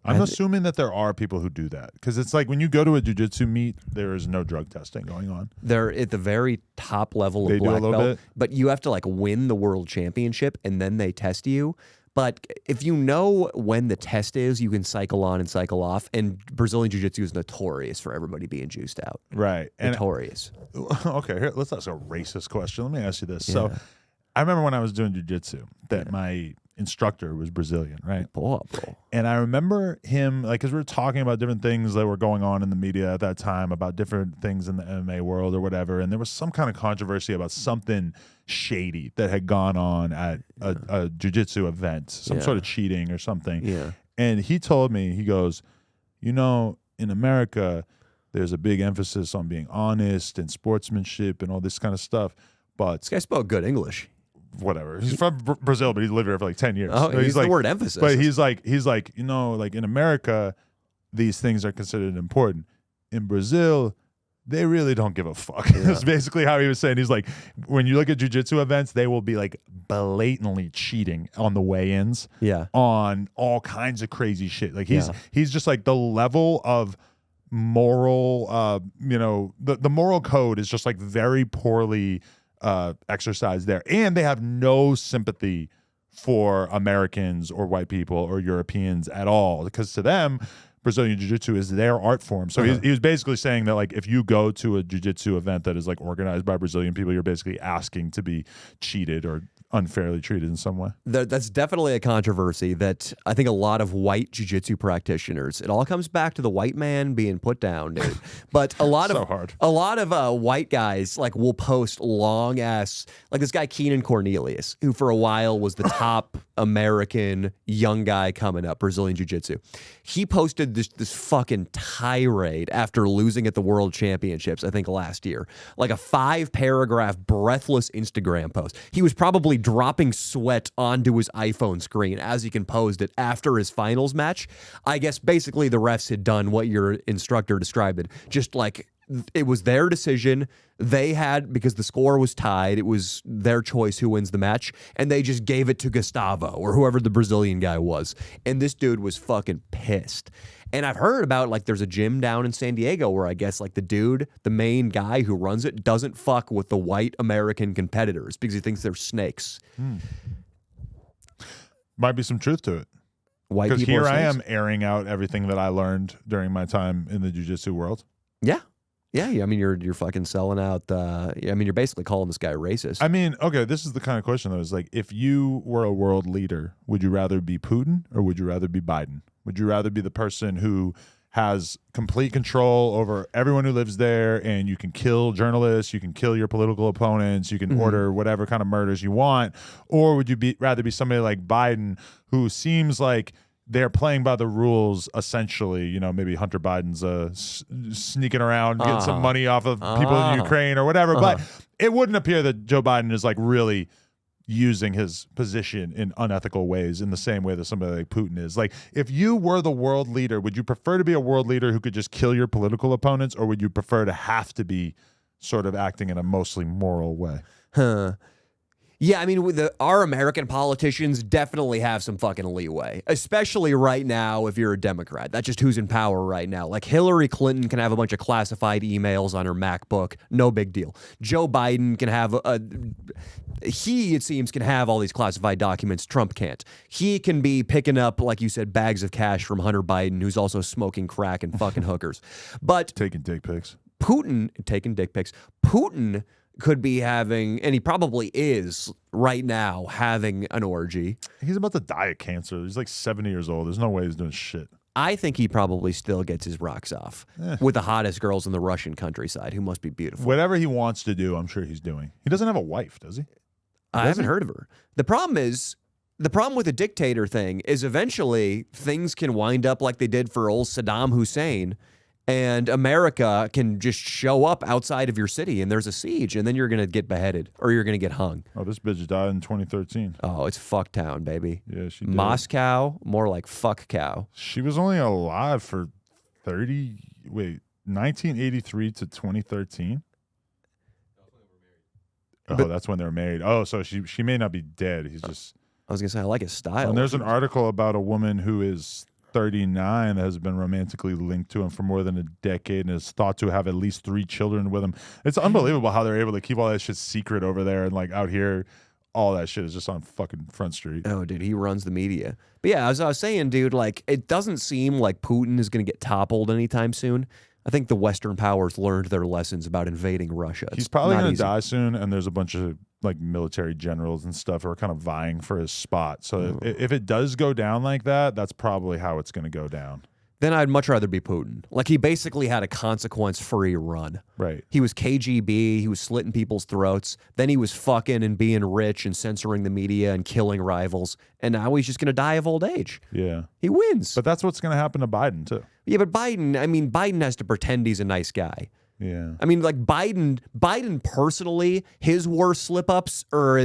I'm assuming that there are people who do that, because it's like when you go to a jiu-jitsu meet, there is no drug testing going on. They're at the very top level of black belt, but you have to like win the world championship and then they test you. But if you know when the test is, you can cycle on and cycle off. And Brazilian jiu-jitsu is notorious for everybody being juiced out. Right. Notorious. Okay, here, let's ask a racist question. Let me ask you this. Yeah. So I remember when I was doing jiu-jitsu that my instructor was Brazilian, right? Bro. And I remember him, like, because we were talking about different things that were going on in the media at that time, about different things in the MMA world or whatever, and there was some kind of controversy about something shady that had gone on at a jiu-jitsu event, some sort of cheating or something. Yeah. And he told me, he goes, in America, there's a big emphasis on being honest and sportsmanship and all this kind of stuff, but this guy spoke good English. Whatever. He's from Brazil, but he's lived here for like 10 years. Oh, so he's like, the word emphasis. But he's like, like in America, these things are considered important. In Brazil, they really don't give a fuck. Yeah. That's basically how he was saying. He's like, when you look at jiu-jitsu events, they will be like blatantly cheating on the weigh-ins. Yeah. On all kinds of crazy shit. Like he's just like the level of moral, the moral code is just like very poorly exercise there, and they have no sympathy for Americans or white people or Europeans at all, because to them Brazilian jiu-jitsu is their art form. So he was basically saying that, like, if you go to a jiu-jitsu event that is like organized by Brazilian people, you're basically asking to be cheated or unfairly treated in some way. That's definitely a controversy that I think a lot of white jiu-jitsu practitioners, it all comes back to the white man being put down, dude. But a lot of white guys like will post long ass, like this guy Keenan Cornelius, who for a while was the top American young guy coming up, Brazilian jiu-jitsu. He posted this fucking tirade after losing at the World Championships, I think last year, like a 5-paragraph breathless Instagram post. He was probably dropping sweat onto his iPhone screen as he composed it after his finals match. I guess basically the refs had done what your instructor described it. Just like, it was their decision. They had, because the score was tied, it was their choice who wins the match, and they just gave it to Gustavo or whoever the Brazilian guy was. And this dude was fucking pissed. And I've heard about, like, there's a gym down in San Diego where I guess, like, the main guy who runs it doesn't fuck with the white American competitors because he thinks they're snakes. Might be some truth to it. White people, because here I am airing out everything that I learned during my time in the jiu-jitsu world. Yeah. I mean, you're fucking selling out. You're basically calling this guy racist. I mean, okay, this is the kind of question that was like, if you were a world leader, would you rather be Putin or would you rather be Biden? Would you rather be the person who has complete control over everyone who lives there, and you can kill journalists, you can kill your political opponents, you can order whatever kind of murders you want? Or would you rather be somebody like Biden, who seems like they're playing by the rules, essentially? Maybe Hunter Biden's sneaking around, getting some money off of people in Ukraine or whatever. But it wouldn't appear that Joe Biden is like really using his position in unethical ways in the same way that somebody like Putin is. Like, if you were the world leader, would you prefer to be a world leader who could just kill your political opponents, or would you prefer to have to be sort of acting in a mostly moral way? Yeah, I mean, our American politicians definitely have some fucking leeway, especially right now if you're a Democrat. That's just who's in power right now. Like Hillary Clinton can have a bunch of classified emails on her MacBook. No big deal. Joe Biden can have it seems, can have all these classified documents. Trump can't. He can be picking up, like you said, bags of cash from Hunter Biden, who's also smoking crack and fucking hookers. But Taking dick pics. Putin, taking dick pics. Putin could be having, and he probably is right now, having an orgy. He's about to die of cancer. He's like 70 years old. There's no way he's doing shit. I think he probably still gets his rocks off with the hottest girls in the Russian countryside, who must be beautiful. Whatever he wants to do, I'm sure he's doing. He doesn't have a wife, does he? I haven't heard of her. The problem with the dictator thing is eventually things can wind up like they did for old Saddam Hussein, and America can just show up outside of your city and there's a siege, and then you're going to get beheaded or you're going to get hung. Oh, this bitch died in 2013. Oh, it's fuck town, baby. Yeah, she did. Moscow, more like fuck cow. She was only alive for 1983 to 2013. Oh, that's when they were married. Oh, so she may not be dead. He's just... I was going to say, I like his style. And there's an article about a woman who is 39 that has been romantically linked to him for more than a decade and is thought to have at least 3 children with him. It's unbelievable how they're able to keep all that shit secret over there, and like out here, all that shit is just on fucking Front Street. Oh, dude, he runs the media. But yeah, as I was saying, dude, like, it doesn't seem like Putin is going to get toppled anytime soon. I think the Western powers learned their lessons about invading Russia. He's probably going to die soon, and there's a bunch of like military generals and stuff who are kind of vying for his spot. So if it does go down like that, that's probably how it's going to go down. Then I'd much rather be Putin. Like, he basically had a consequence-free run. Right. He was KGB. He was slitting people's throats. Then he was fucking and being rich and censoring the media and killing rivals. And now he's just going to die of old age. Yeah. He wins. But that's what's going to happen to Biden, too. Yeah, but Biden has to pretend he's a nice guy. Yeah. I mean, like, Biden personally, his worst slip-ups are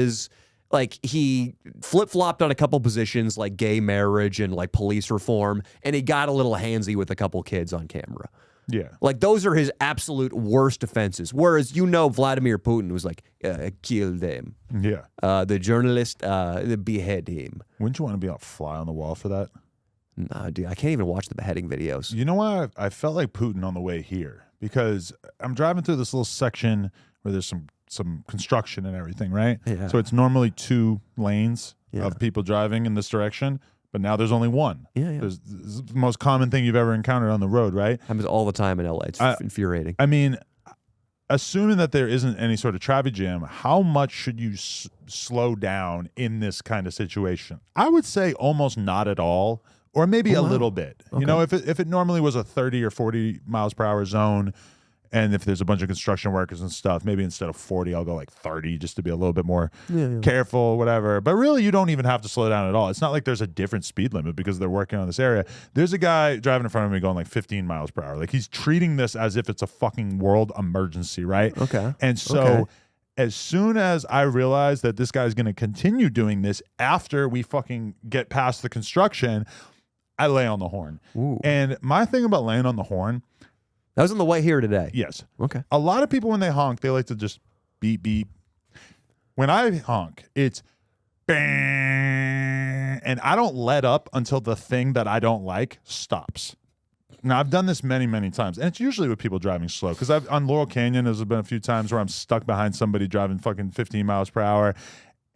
like, he flip-flopped on a couple positions like gay marriage and like police reform, and he got a little handsy with a couple kids on camera. Yeah. Like, those are his absolute worst offenses. Whereas, Vladimir Putin was like, kill them. Yeah. The journalist, behead him. Wouldn't you want to be a fly on the wall for that? Nah, dude, I can't even watch the beheading videos. You know why I felt like Putin on the way here? Because I'm driving through this little section where there's some construction and everything, right? Yeah. So it's normally 2 lanes of people driving in this direction, but now there's only 1. Yeah. This is the most common thing you've ever encountered on the road, right? Happens all the time in LA. It's infuriating. I mean, assuming that there isn't any sort of traffic jam, how much should you slow down in this kind of situation? I would say almost not at all. Or maybe a little bit. Okay. You know, if it normally was a 30 or 40 miles per hour zone, and if there's a bunch of construction workers and stuff, maybe instead of 40, I'll go like 30 just to be a little bit more careful, whatever. But really, you don't even have to slow down at all. It's not like there's a different speed limit because they're working on this area. There's a guy driving in front of me going like 15 miles per hour. Like, he's treating this as if it's a fucking world emergency, right? Okay. And so... as soon as I realize that this guy's going to continue doing this after we fucking get past the construction, I lay on the horn. Ooh. And my thing about laying on the horn... That was on the way here today. Yes. Okay. A lot of people, when they honk, they like to just beep, beep. When I honk, it's bang, and I don't let up until the thing that I don't like stops. Now, I've done this many, many times, and it's usually with people driving slow, because on Laurel Canyon, there's been a few times where I'm stuck behind somebody driving fucking 15 miles per hour,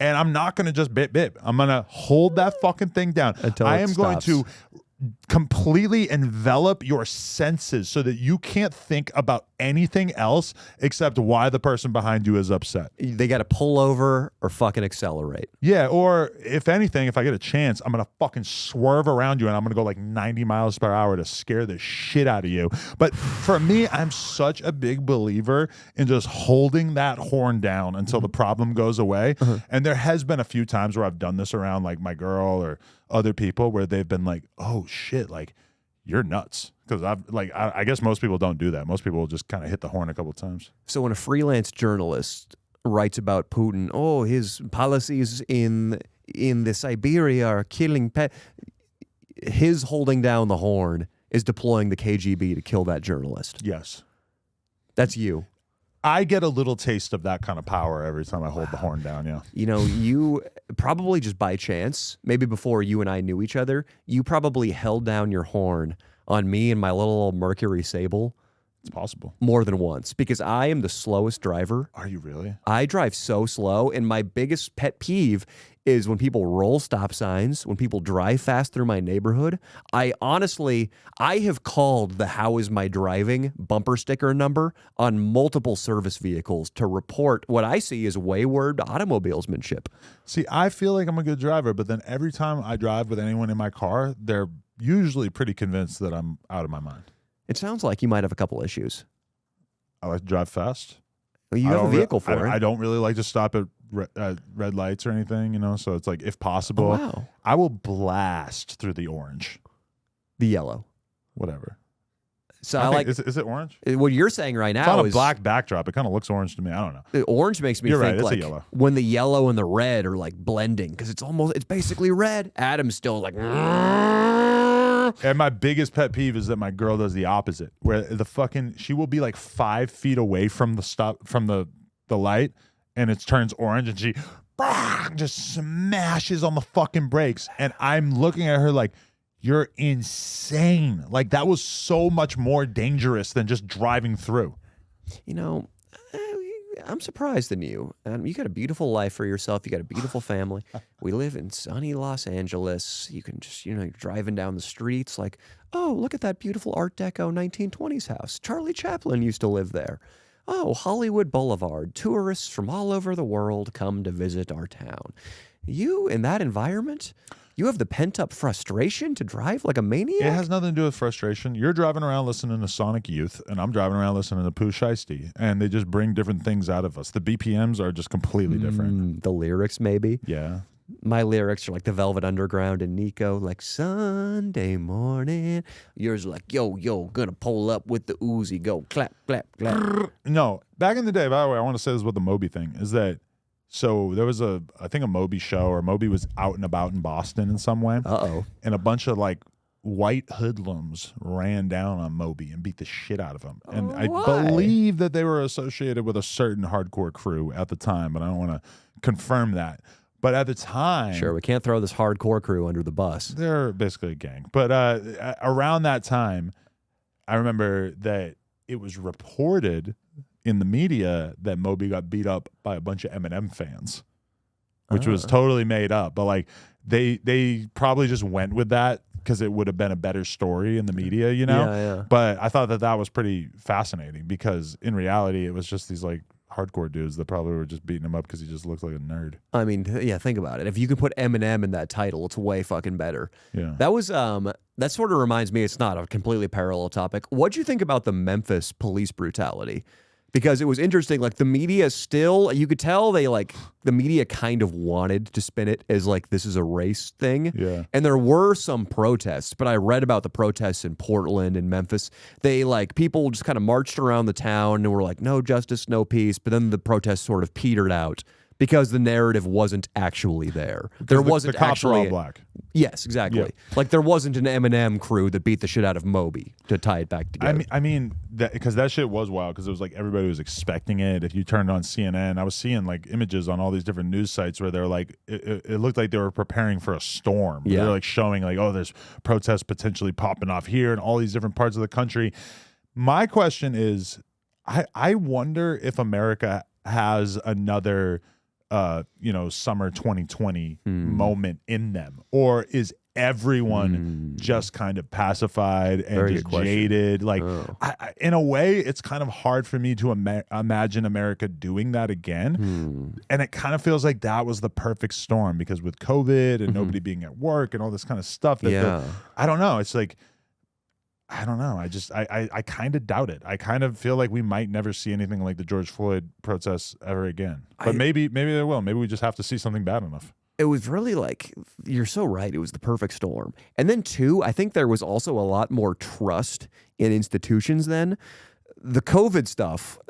and I'm not going to just bip. I'm going to hold that fucking thing down. I am going to completely envelop your senses so that you can't think about anything else except why the person behind you is upset. They got to pull over or fucking accelerate. Yeah, or if anything, if I get a chance, I'm going to fucking swerve around you and I'm going to go like 90 miles per hour to scare the shit out of you. But for me, I'm such a big believer in just holding that horn down until the problem goes away. And there has been a few times where I've done this around like my girl or other people where they've been like, oh shit, like, you're nuts. Because I guess most people don't do that. Most people will just kind of hit the horn a couple times. So when a freelance journalist writes about Putin, oh, his policies in the Siberia are killing his holding down the horn is deploying the KGB to kill that journalist. Yes. That's you. I get a little taste of that kind of power every time I hold the horn down. Yeah. You know, you probably just by chance, maybe before you and I knew each other, you probably held down your horn on me and my little old Mercury Sable It's possible. more than once because I am the slowest driver. Are you really? I drive so slow, and my biggest pet peeve is when people roll stop signs, when people drive fast through my neighborhood. I have called the "How is my driving" bumper sticker number on multiple service vehicles to report what I see as wayward automobilesmanship. See, I feel like I'm a good driver, but then every time I drive with anyone in my car, they're usually pretty convinced that I'm out of my mind. It sounds like you might have a couple issues. I like to drive fast. Well, you have a vehicle for it. I don't really like to stop at red lights or anything, you know. So it's like, if possible, wow. I will blast through the orange, The yellow. whatever. So I I think- like Is it orange? what you're saying right It's now on a is black backdrop. It kind of looks orange to me. I don't know. the orange makes me You're think right, it's a like yellow. when the yellow and the red are like blending because it's basically red. Adam's still like. And my biggest pet peeve is that my girl does the opposite, where she will be like 5 feet away from the light, and it turns orange, and she just smashes on the fucking brakes, and I'm looking at her like, you're insane. Like, that was so much more dangerous than just driving through. You know, I'm surprised in you. You got a beautiful life for yourself. You got a beautiful family. We live in sunny Los Angeles. You can just, you're driving down the streets like, oh, look at that beautiful Art Deco 1920s house. Charlie Chaplin used to live there. Oh, Hollywood Boulevard. Tourists from all over the world come to visit our town. You, in that environment, you have the pent-up frustration to drive like a maniac? It has nothing to do with frustration. You're driving around listening to Sonic Youth, and I'm driving around listening to Pooh Shiesty, and they just bring different things out of us. The BPMs are just completely different. The lyrics, maybe. Yeah. My lyrics are like the Velvet Underground and Nico, like Sunday morning. Yours are like, yo, gonna pull up with the Uzi, go clap, clap, clap. No, back in the day, by the way, I want to say this about the Moby thing, is that, so there was I think a Moby show, or Moby was out and about in Boston in some way. Uh-oh. And a bunch of like white hoodlums ran down on Moby and beat the shit out of him. And I Why? believe that they were associated with a certain hardcore crew at the time, but I don't want to confirm that. But at the time, Sure, we can't throw this hardcore crew under the bus. they're basically a gang. But around that time, I remember that it was reported in the media that Moby got beat up by a bunch of Eminem fans, which was totally made up. But like they probably just went with that because it would have been a better story in the media, you know? Yeah. But I thought that was pretty fascinating because in reality, it was just these like hardcore dudes that probably were just beating him up because he just looked like a nerd. I mean, yeah, think about it. If you can put Eminem in that title, it's way fucking better. Yeah. That was that sort of reminds me, it's not a completely parallel topic. What'd you think about the Memphis police brutality? Because it was interesting, like the media still, you could tell the media kind of wanted to spin it as like this is a race thing. Yeah. And there were some protests, but I read about the protests in Portland and Memphis. They people just kind of marched around the town and were like, no justice, no peace. But then the protests sort of petered out because the narrative wasn't actually there. There wasn't the cops were actually all black. Yes, exactly. Yeah. Like there wasn't an Eminem crew that beat the shit out of Moby to tie it back together. I mean, because that shit was wild because it was like everybody was expecting it. If you turned on CNN, I was seeing like images on all these different news sites where they're like, it looked like they were preparing for a storm. Yeah. They're like showing like, oh, there's protests potentially popping off here in all these different parts of the country. My question is, I wonder if America has another summer 2020 moment in them, or is everyone just kind of pacified and Very just good question. jaded? Like, in a way, it's kind of hard for me to imagine America doing that again. And it kind of feels like that was the perfect storm because with COVID and nobody being at work and all this kind of stuff. I don't know. It's like, I don't know. I kind of doubt it. I kind of feel like we might never see anything like the George Floyd protests ever again. But maybe they will. Maybe we just have to see something bad enough. It was really like, you're so right. It was the perfect storm. And then, too, I think there was also a lot more trust in institutions then. The COVID stuff,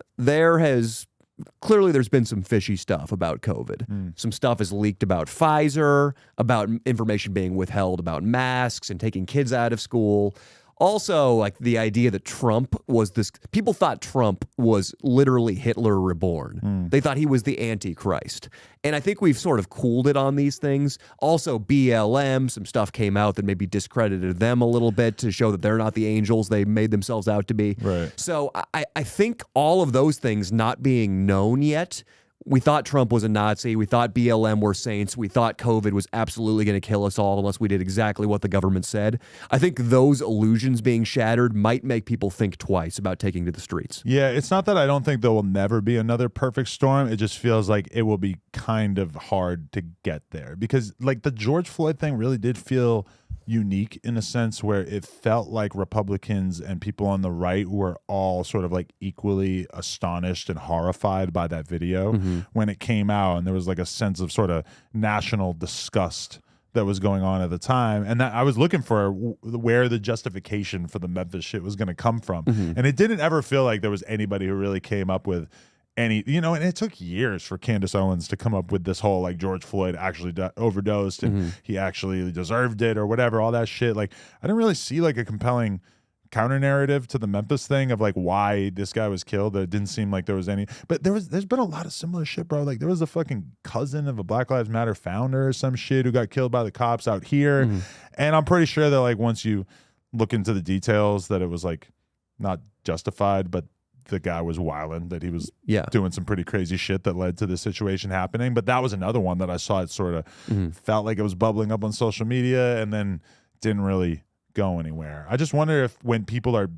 clearly there's been some fishy stuff about COVID. Some stuff is leaked about Pfizer, about information being withheld about masks and taking kids out of school. Also, like the idea that Trump was this, people thought Trump was literally Hitler reborn. They thought he was the Antichrist. And I think we've sort of cooled it on these things. Also, BLM, some stuff came out that maybe discredited them a little bit to show that they're not the angels they made themselves out to be. Right. So I think all of those things not being known yet. We thought Trump was a Nazi. We thought BLM were saints. We thought COVID was absolutely going to kill us all unless we did exactly what the government said. I think those illusions being shattered might make people think twice about taking to the streets. Yeah, it's not that I don't think there will never be another perfect storm. It just feels like it will be kind of hard to get there because, like, the George Floyd thing really did feel unique in a sense where it felt like Republicans and people on the right were all sort of like equally astonished and horrified by that video when it came out, and there was like a sense of sort of national disgust that was going on at the time, and that I was looking for where the justification for the Memphis shit was going to come from, and it didn't ever feel like there was anybody who really came up with any, you know, and it took years for Candace Owens to come up with this whole like George Floyd actually overdosed and he actually deserved it or whatever, all that shit. Like, I didn't really see like a compelling counter narrative to the Memphis thing of like why this guy was killed. It didn't seem like there was any, but there's been a lot of similar shit, bro. Like, there was a fucking cousin of a Black Lives Matter founder or some shit who got killed by the cops out here. And I'm pretty sure that like once you look into the details that it was like not justified, but the guy was wilding, that he was doing some pretty crazy shit that led to this situation happening. But that was another one that I saw. It sort of felt like it was bubbling up on social media and then didn't really go anywhere. I just wonder if when people are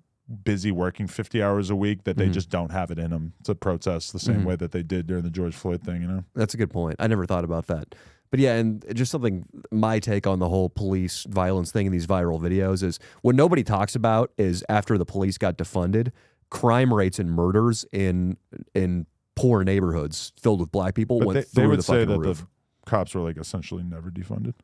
busy working 50 hours a week that they just don't have it in them to protest the same way that they did during the George Floyd thing, you know? That's a good point. I never thought about that. But yeah, and just something, my take on the whole police violence thing in these viral videos is what nobody talks about is after the police got defunded, crime rates and murders in poor neighborhoods filled with black people went through they would the say fucking that roof. the cops were like essentially never defunded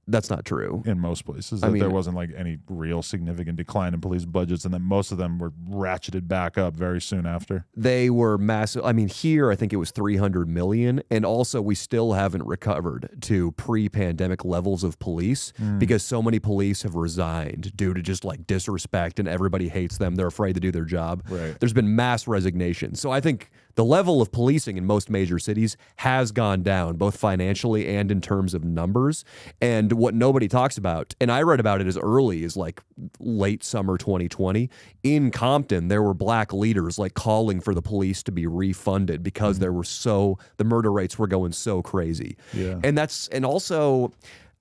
That's not true. in most places. I That mean, there wasn't like any real significant decline in police budgets, and then most of them were ratcheted back up very soon after. They were massive. I mean, here I think it was 300 million, and also we still haven't recovered to pre-pandemic levels of police because so many police have resigned due to just like disrespect, and everybody hates them. They're afraid to do their job. Right. There's been mass resignation. So I think the level of policing in most major cities has gone down, both financially and in terms of numbers. And what nobody talks about, and I read about it as early as like late summer 2020, in Compton, there were black leaders like calling for the police to be refunded because the murder rates were going so crazy. Yeah. And also,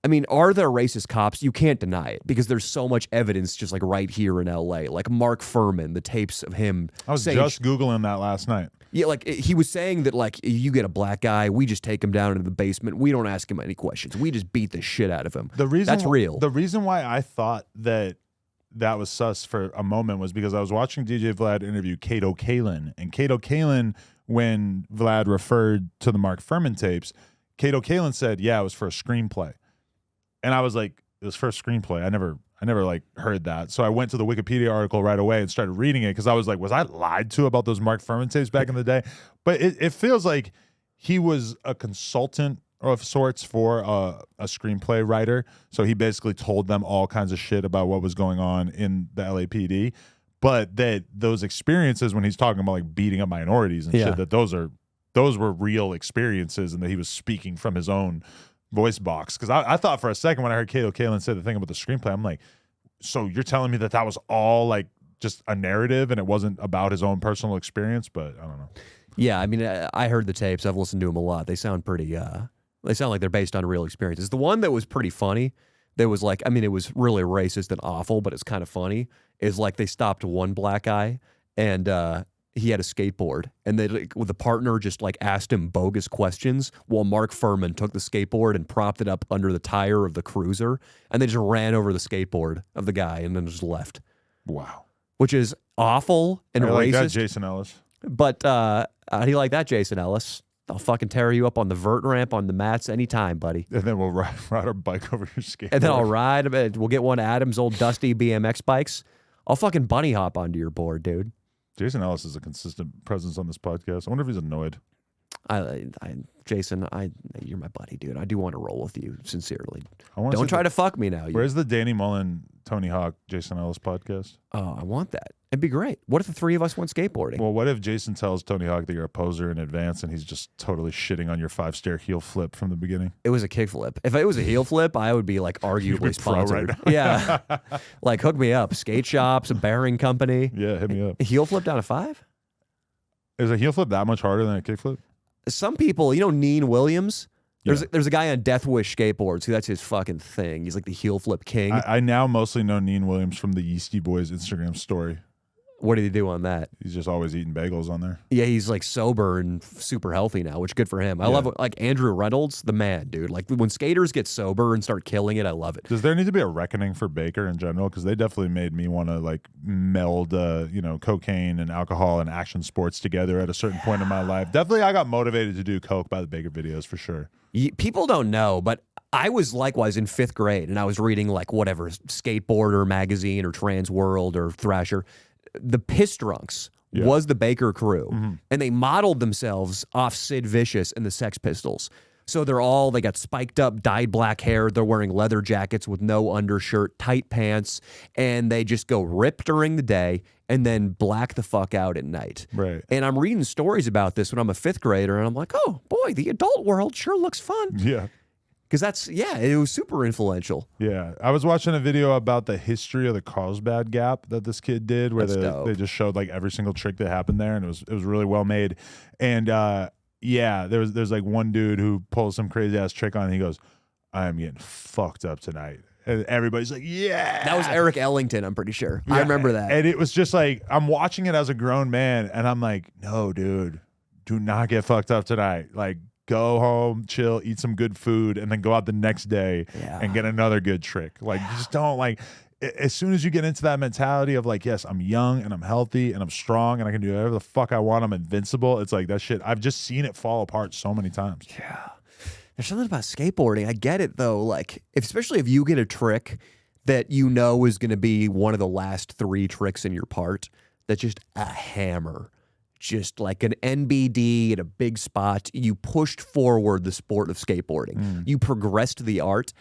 I mean, are there racist cops? You can't deny it because there's so much evidence just like right here in LA. Like Mark Furman, the tapes of him I was saying, just Googling that last night. yeah, like he was saying that like you get a black guy, we just take him down into the basement. We don't ask him any questions. We just beat the shit out of him. That's real. The reason why I thought that was sus for a moment was because I was watching DJ Vlad interview Kato Kalin, and Kato Kalin, when Vlad referred to the Mark Furman tapes, Kato Kalin said, "Yeah, it was for a screenplay," and I was like, "It was for a screenplay." I never like heard that. So I went to the Wikipedia article right away and started reading it because I was like, was I lied to about those Mark Furman tapes back in the day? But it feels like he was a consultant of sorts for a screenplay writer. So he basically told them all kinds of shit about what was going on in the LAPD. But that those experiences when he's talking about like beating up minorities and shit, that those were real experiences and that he was speaking from his own voice box. Because I thought for a second when I heard Kato Kalin say the thing about the screenplay, I'm like, so you're telling me that was all like just a narrative and it wasn't about his own personal experience? But I don't know. Yeah, I mean, I heard the tapes. I've listened to them a lot. They sound pretty, they sound like they're based on real experiences. The one that was pretty funny, that was like, I mean, it was really racist and awful, but it's kind of funny, is like they stopped one black guy and he had a skateboard, and the partner just like asked him bogus questions while Mark Furman took the skateboard and propped it up under the tire of the cruiser, and they just ran over the skateboard of the guy and then just left. Wow. Which is awful and I like racist. that, Jason Ellis. But how do you like that, Jason Ellis? I'll fucking tear you up on the vert ramp on the mats anytime, buddy. And then we'll ride our bike over your skateboard. And then I'll ride. We'll get one of Adam's old dusty BMX bikes. I'll fucking bunny hop onto your board, dude. Jason Ellis is a consistent presence on this podcast. I wonder if he's annoyed. Jason, you're my buddy, dude. I do want to roll with you, sincerely. I want Don't try to fuck me now. Where's the Danny Mullen Tony Hawk, Jason Ellis podcast? Oh, I want that. It'd be great. What if the three of us went skateboarding? Well, what if Jason tells Tony Hawk that you're a poser in advance and he's just totally shitting on your 5-stair heel flip from the beginning? It was a kickflip. If it was a heel flip, I would be like arguably sponsored. Right now. Yeah. Like hook me up. Skate shops, a bearing company. Yeah, hit me up. A heel flip down a 5? Is a heel flip that much harder than a kickflip? Some people, Neen Williams? Yeah. There's a guy on Death Wish skateboards who that's his fucking thing. He's like the heel flip king. I now mostly know Neen Williams from the Yeasty Boys Instagram story. What did he do on that? He's just always eating bagels on there. Yeah, he's like sober and super healthy now, which good for him. I love it. Like Andrew Reynolds, the man, dude. Like when skaters get sober and start killing it, I love it. Does there need to be a reckoning for Baker in general? Because they definitely made me want to like meld, cocaine and alcohol and action sports together at a certain point in my life. Definitely, I got motivated to do coke by the Baker videos for sure. People don't know, but I was likewise in 5th grade, and I was reading like whatever Skateboarder magazine or Trans World or Thrasher. The Piss Drunks was the Baker crew, and they modeled themselves off Sid Vicious and the Sex Pistols. So they got spiked up, dyed black hair. They're wearing leather jackets with no undershirt, tight pants, and they just go rip during the day and then black the fuck out at night. Right. And I'm reading stories about this when I'm a 5th grader, and I'm like, oh boy, the adult world sure looks fun. Yeah. Because it was super influential. Yeah. I was watching a video about the history of the Carlsbad Gap that this kid did, where they just showed like every single trick that happened there, and it was really well made. And there's like one dude who pulls some crazy ass trick on, and he goes, "I am getting fucked up tonight." And everybody's like, yeah. That was Eric Ellington, I'm pretty sure. Yeah. I remember that. And it was just like, I'm watching it as a grown man, and I'm like, no, dude, do not get fucked up tonight. Like, go home, chill, eat some good food, and then go out the next day and get another good trick. Like, you just don't like. As soon as you get into that mentality of like, yes, I'm young and I'm healthy and I'm strong and I can do whatever the fuck I want, I'm invincible. It's like that shit. I've just seen it fall apart so many times. Yeah. There's something about skateboarding. I get it though. Like, especially if you get a trick that you know is going to be one of the last 3 tricks in your part, that's just a hammer. Just like an NBD at a big spot. You pushed forward the sport of skateboarding. You progressed the art.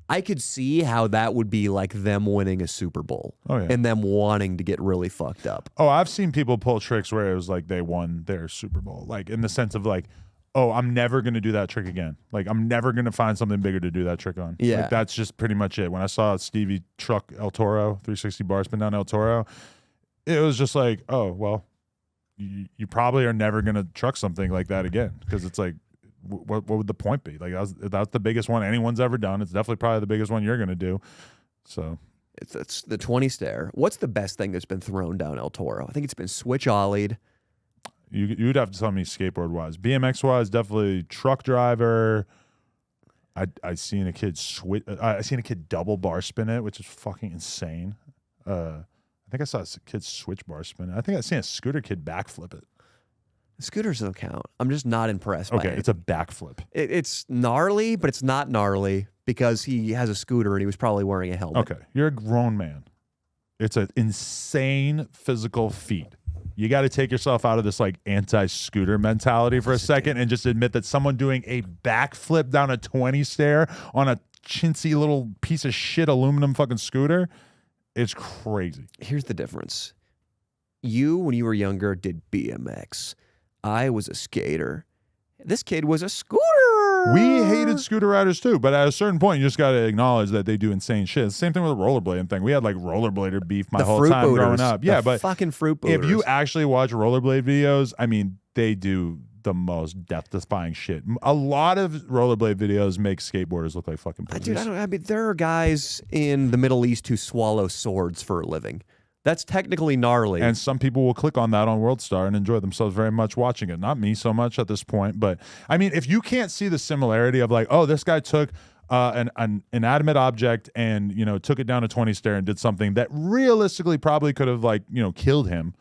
I could see how that would be like them winning a Super Bowl and them wanting to get really fucked up. Oh, I've seen people pull tricks where it was like they won their Super Bowl. Like in the sense of like, oh, I'm never going to do that trick again. Like I'm never going to find something bigger to do that trick on. Yeah. Like, that's just pretty much it. When I saw Stevie truck El Toro, 360 bar spin down El Toro, it was just like, oh, well, you probably are never going to truck something like that again. Because it's like, what would the point be? Like that's the biggest one anyone's ever done. It's definitely probably the biggest one you're going to do. So it's the 20 stair. What's the best thing that's been thrown down El Toro? I think it's been switch ollied. You'd have to tell me skateboard wise. BMX wise, definitely truck driver. I seen a kid I seen a kid double bar spin it, which is fucking insane. I think I saw a kid switch bar spin it. I think I seen a scooter kid backflip it. Scooters don't count. I'm just not impressed by it. Okay, it's a backflip. It's gnarly, but it's not gnarly because he has a scooter and he was probably wearing a helmet. Okay, you're a grown man. It's an insane physical feat. You got to take yourself out of this like anti-scooter mentality for a second and just admit that someone doing a backflip down a 20 stair on a chintzy little piece of shit aluminum fucking scooter, it's crazy. Here's the difference. You, when you were younger, did BMX. I was a skater. This kid was a scooter. We hated scooter riders too, but at a certain point, you just got to acknowledge that they do insane shit. Same thing with the rollerblading thing. We had like rollerblader beef my whole time growing up. Yeah, but fucking fruit booters. If you actually watch rollerblade videos, I mean, they do the most death-defying shit. A lot of rollerblade videos make skateboarders look like fucking pussies. Dude, I mean, there are guys in the Middle East who swallow swords for a living. That's technically gnarly. And some people will click on that on WorldStar and enjoy themselves very much watching it. Not me so much at this point, but I mean, if you can't see the similarity of like, oh, this guy took an inanimate object and, took it down a 20 stair and did something that realistically probably could have like, killed him.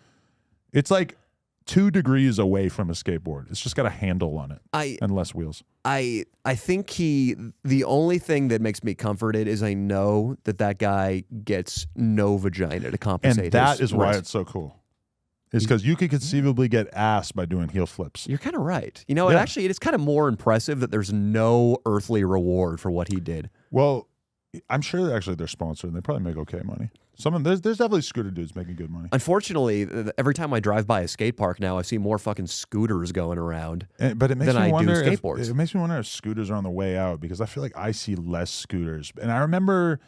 It's like 2 degrees away from a skateboard. It's just got a handle on it and less wheels. I think the only thing that makes me comforted is I know that guy gets no vagina to compensate. And that is why it's so cool. It's because you could conceivably get ass by doing heel flips. You're kind of right. And actually, it's kind of more impressive that there's no earthly reward for what he did. Well, I'm sure actually they're sponsored and they probably make okay money. There's definitely scooter dudes making good money. Unfortunately, every time I drive by a skate park now, I see more fucking scooters going around. But it makes than me I wonder do if skateboards. it makes me wonder if scooters are on the way out, because I feel like I see less scooters. And I remember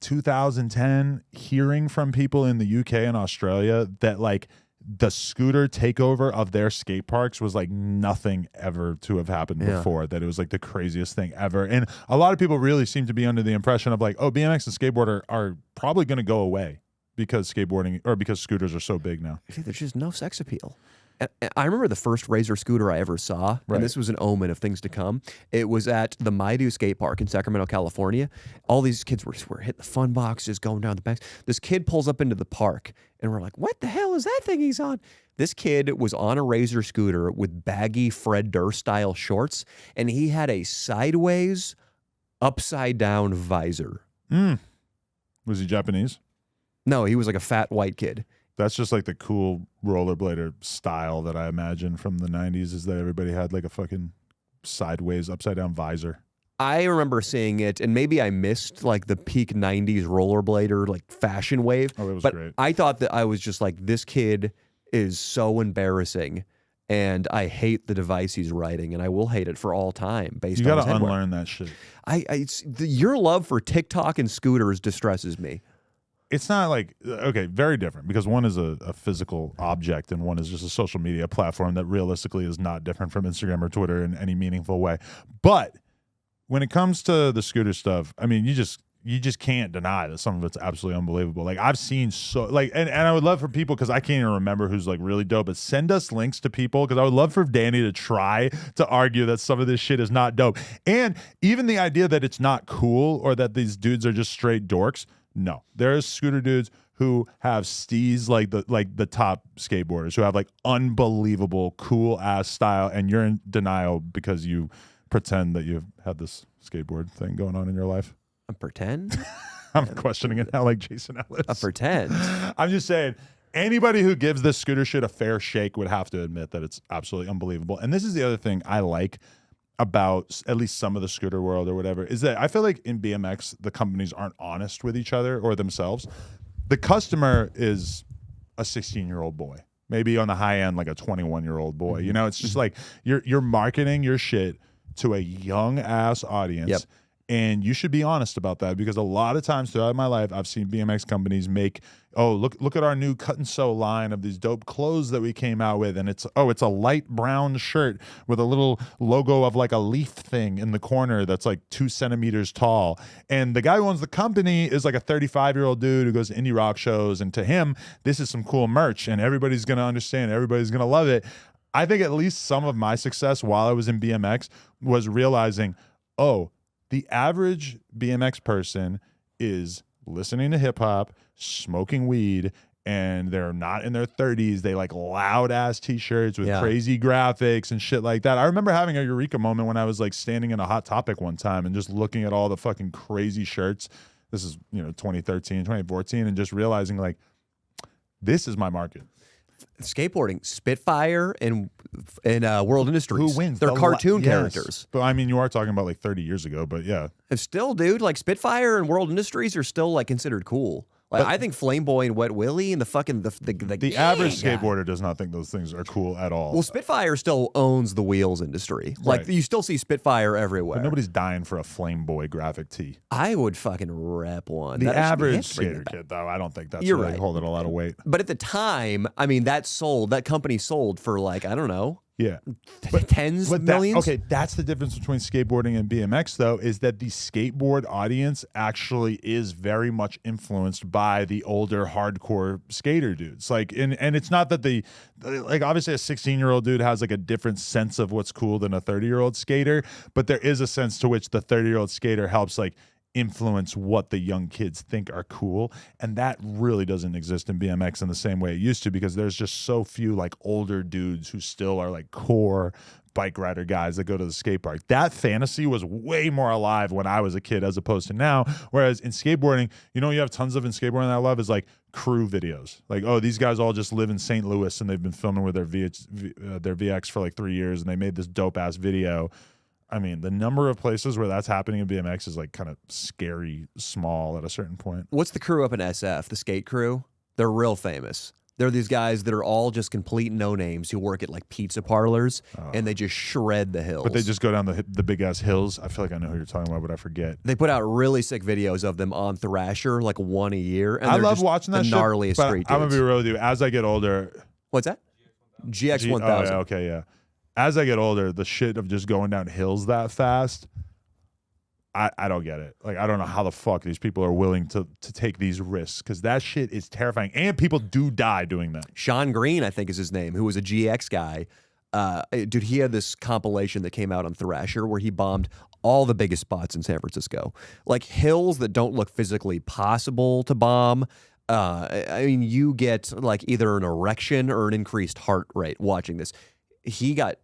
2010 hearing from people in the UK and Australia that like the scooter takeover of their skate parks was like nothing ever to have happened before, that it was like the craziest thing ever. And a lot of people really seem to be under the impression of like, oh, BMX and skateboard are probably going to go away because scooters are so big now. There's just no sex appeal. I remember the first Razor scooter I ever saw, and this was an omen of things to come. It was at the Maidu skate park in Sacramento, California. All these kids were hitting the fun boxes, going down the banks. This kid pulls up into the park, and we're like, what the hell is that thing he's on? This kid was on a Razor scooter with baggy Fred Durst-style shorts, and he had a sideways, upside-down visor. Was he Japanese? No, he was like a fat white kid. That's just like the cool rollerblader style that I imagine from the 90s, is that everybody had like a fucking sideways upside down visor. I remember seeing it, and maybe I missed like the peak 90s rollerblader like fashion wave. Oh, it was but great. I thought that I was just like, this kid is so embarrassing, and I hate the device he's riding, and I will hate it for all time based You on got his to headwear. unlearn that shit. Your love for TikTok and scooters distresses me. It's not like, okay, very different, because one is a physical object and one is just a social media platform that realistically is not different from Instagram or Twitter in any meaningful way. But when it comes to the scooter stuff, I mean, you just can't deny that some of it's absolutely unbelievable. Like I've seen and I would love for people, because I can't even remember who's like really dope, but send us links to people, because I would love for Danny to try to argue that some of this shit is not dope. And even the idea that it's not cool or that these dudes are just straight dorks. No, there's scooter dudes who have steez like the top skateboarders, who have like unbelievable cool ass style, and you're in denial because you pretend that you've had this skateboard thing going on in your life. I pretend? I'm questioning it now, like Jason Ellis. I pretend. I'm just saying, anybody who gives this scooter shit a fair shake would have to admit that it's absolutely unbelievable. And this is the other thing I like about at least some of the scooter world or whatever, is that I feel like in BMX, the companies aren't honest with each other or themselves. The customer is a 16-year-old boy, maybe on the high end, like a 21-year-old boy. You know, it's just like you're marketing your shit to a young ass audience. Yep. And you should be honest about that, because a lot of times throughout my life, I've seen BMX companies make, oh, look at our new cut and sew line of these dope clothes that we came out with. And it's a light brown shirt with a little logo of like a leaf thing in the corner that's like 2 centimeters tall. And the guy who owns the company is like a 35-year-old dude who goes to indie rock shows. And to him, this is some cool merch and everybody's going to understand. Everybody's going to love it. I think at least some of my success while I was in BMX was realizing, oh, the average BMX person is listening to hip hop, smoking weed, and they're not in their 30s. They like loud ass t-shirts with crazy graphics and shit like that. I remember having a eureka moment when I was like standing in a Hot Topic one time and just looking at all the fucking crazy shirts. This is, 2013, 2014, and just realizing like, this is my market. Skateboarding, Spitfire and World Industries. Who wins? They're cartoon Yes. characters. But I mean, you are talking about like 30 years ago, but yeah. And still, dude, like Spitfire and World Industries are still like considered cool. Like I think Flame Boy and Wet Willie and the fucking the average skateboarder does not think those things are cool at all. Well, Spitfire still owns the wheels industry. Like Right. you still see Spitfire everywhere. But nobody's dying for a Flame Boy graphic tee. I would fucking rep one. The That actually average hits bring skater it back. kid, though, I don't think that's You're really right. holding a lot of weight. But at the time, I mean, that company sold for like, I don't know, Yeah. tens of millions. Okay, that's the difference between skateboarding and BMX, though, is that the skateboard audience actually is very much influenced by the older hardcore skater dudes. Like, and it's not that obviously a 16-year-old dude has like a different sense of what's cool than a 30-year-old skater, but there is a sense to which the 30-year-old skater helps like influence what the young kids think are cool, and that really doesn't exist in BMX in the same way it used to, because there's just so few like older dudes who still are like core bike rider guys that go to the skate park. That fantasy was way more alive when I was a kid as opposed to now, whereas in skateboarding, you have tons of in skateboarding that I love is like crew videos. Like, oh, these guys all just live in St. Louis and they've been filming with their VX for like 3 years and they made this dope ass video. I mean, the number of places where that's happening in BMX is like kind of scary small at a certain point. What's the crew up in SF, the skate crew? They're real famous. They're these guys that are all just complete no-names who work at like pizza parlors, and they just shred the hills. But they just go down the big-ass hills. I feel like I know who you're talking about, but I forget. They put out really sick videos of them on Thrasher, like one a year. And I love watching that the shit, gnarliest but street dudes. I'm going to be real with you. As I get older... What's that? GX1000. Oh, yeah, okay, yeah. As I get older, the shit of just going down hills that fast... I don't get it. Like, I don't know how the fuck these people are willing to take these risks, because that shit is terrifying. And people do die doing that. Sean Green, I think is his name, who was a GX guy. Dude, he had this compilation that came out on Thrasher where he bombed all the biggest spots in San Francisco. Like hills that don't look physically possible to bomb. I mean, you get like either an erection or an increased heart rate watching this. He got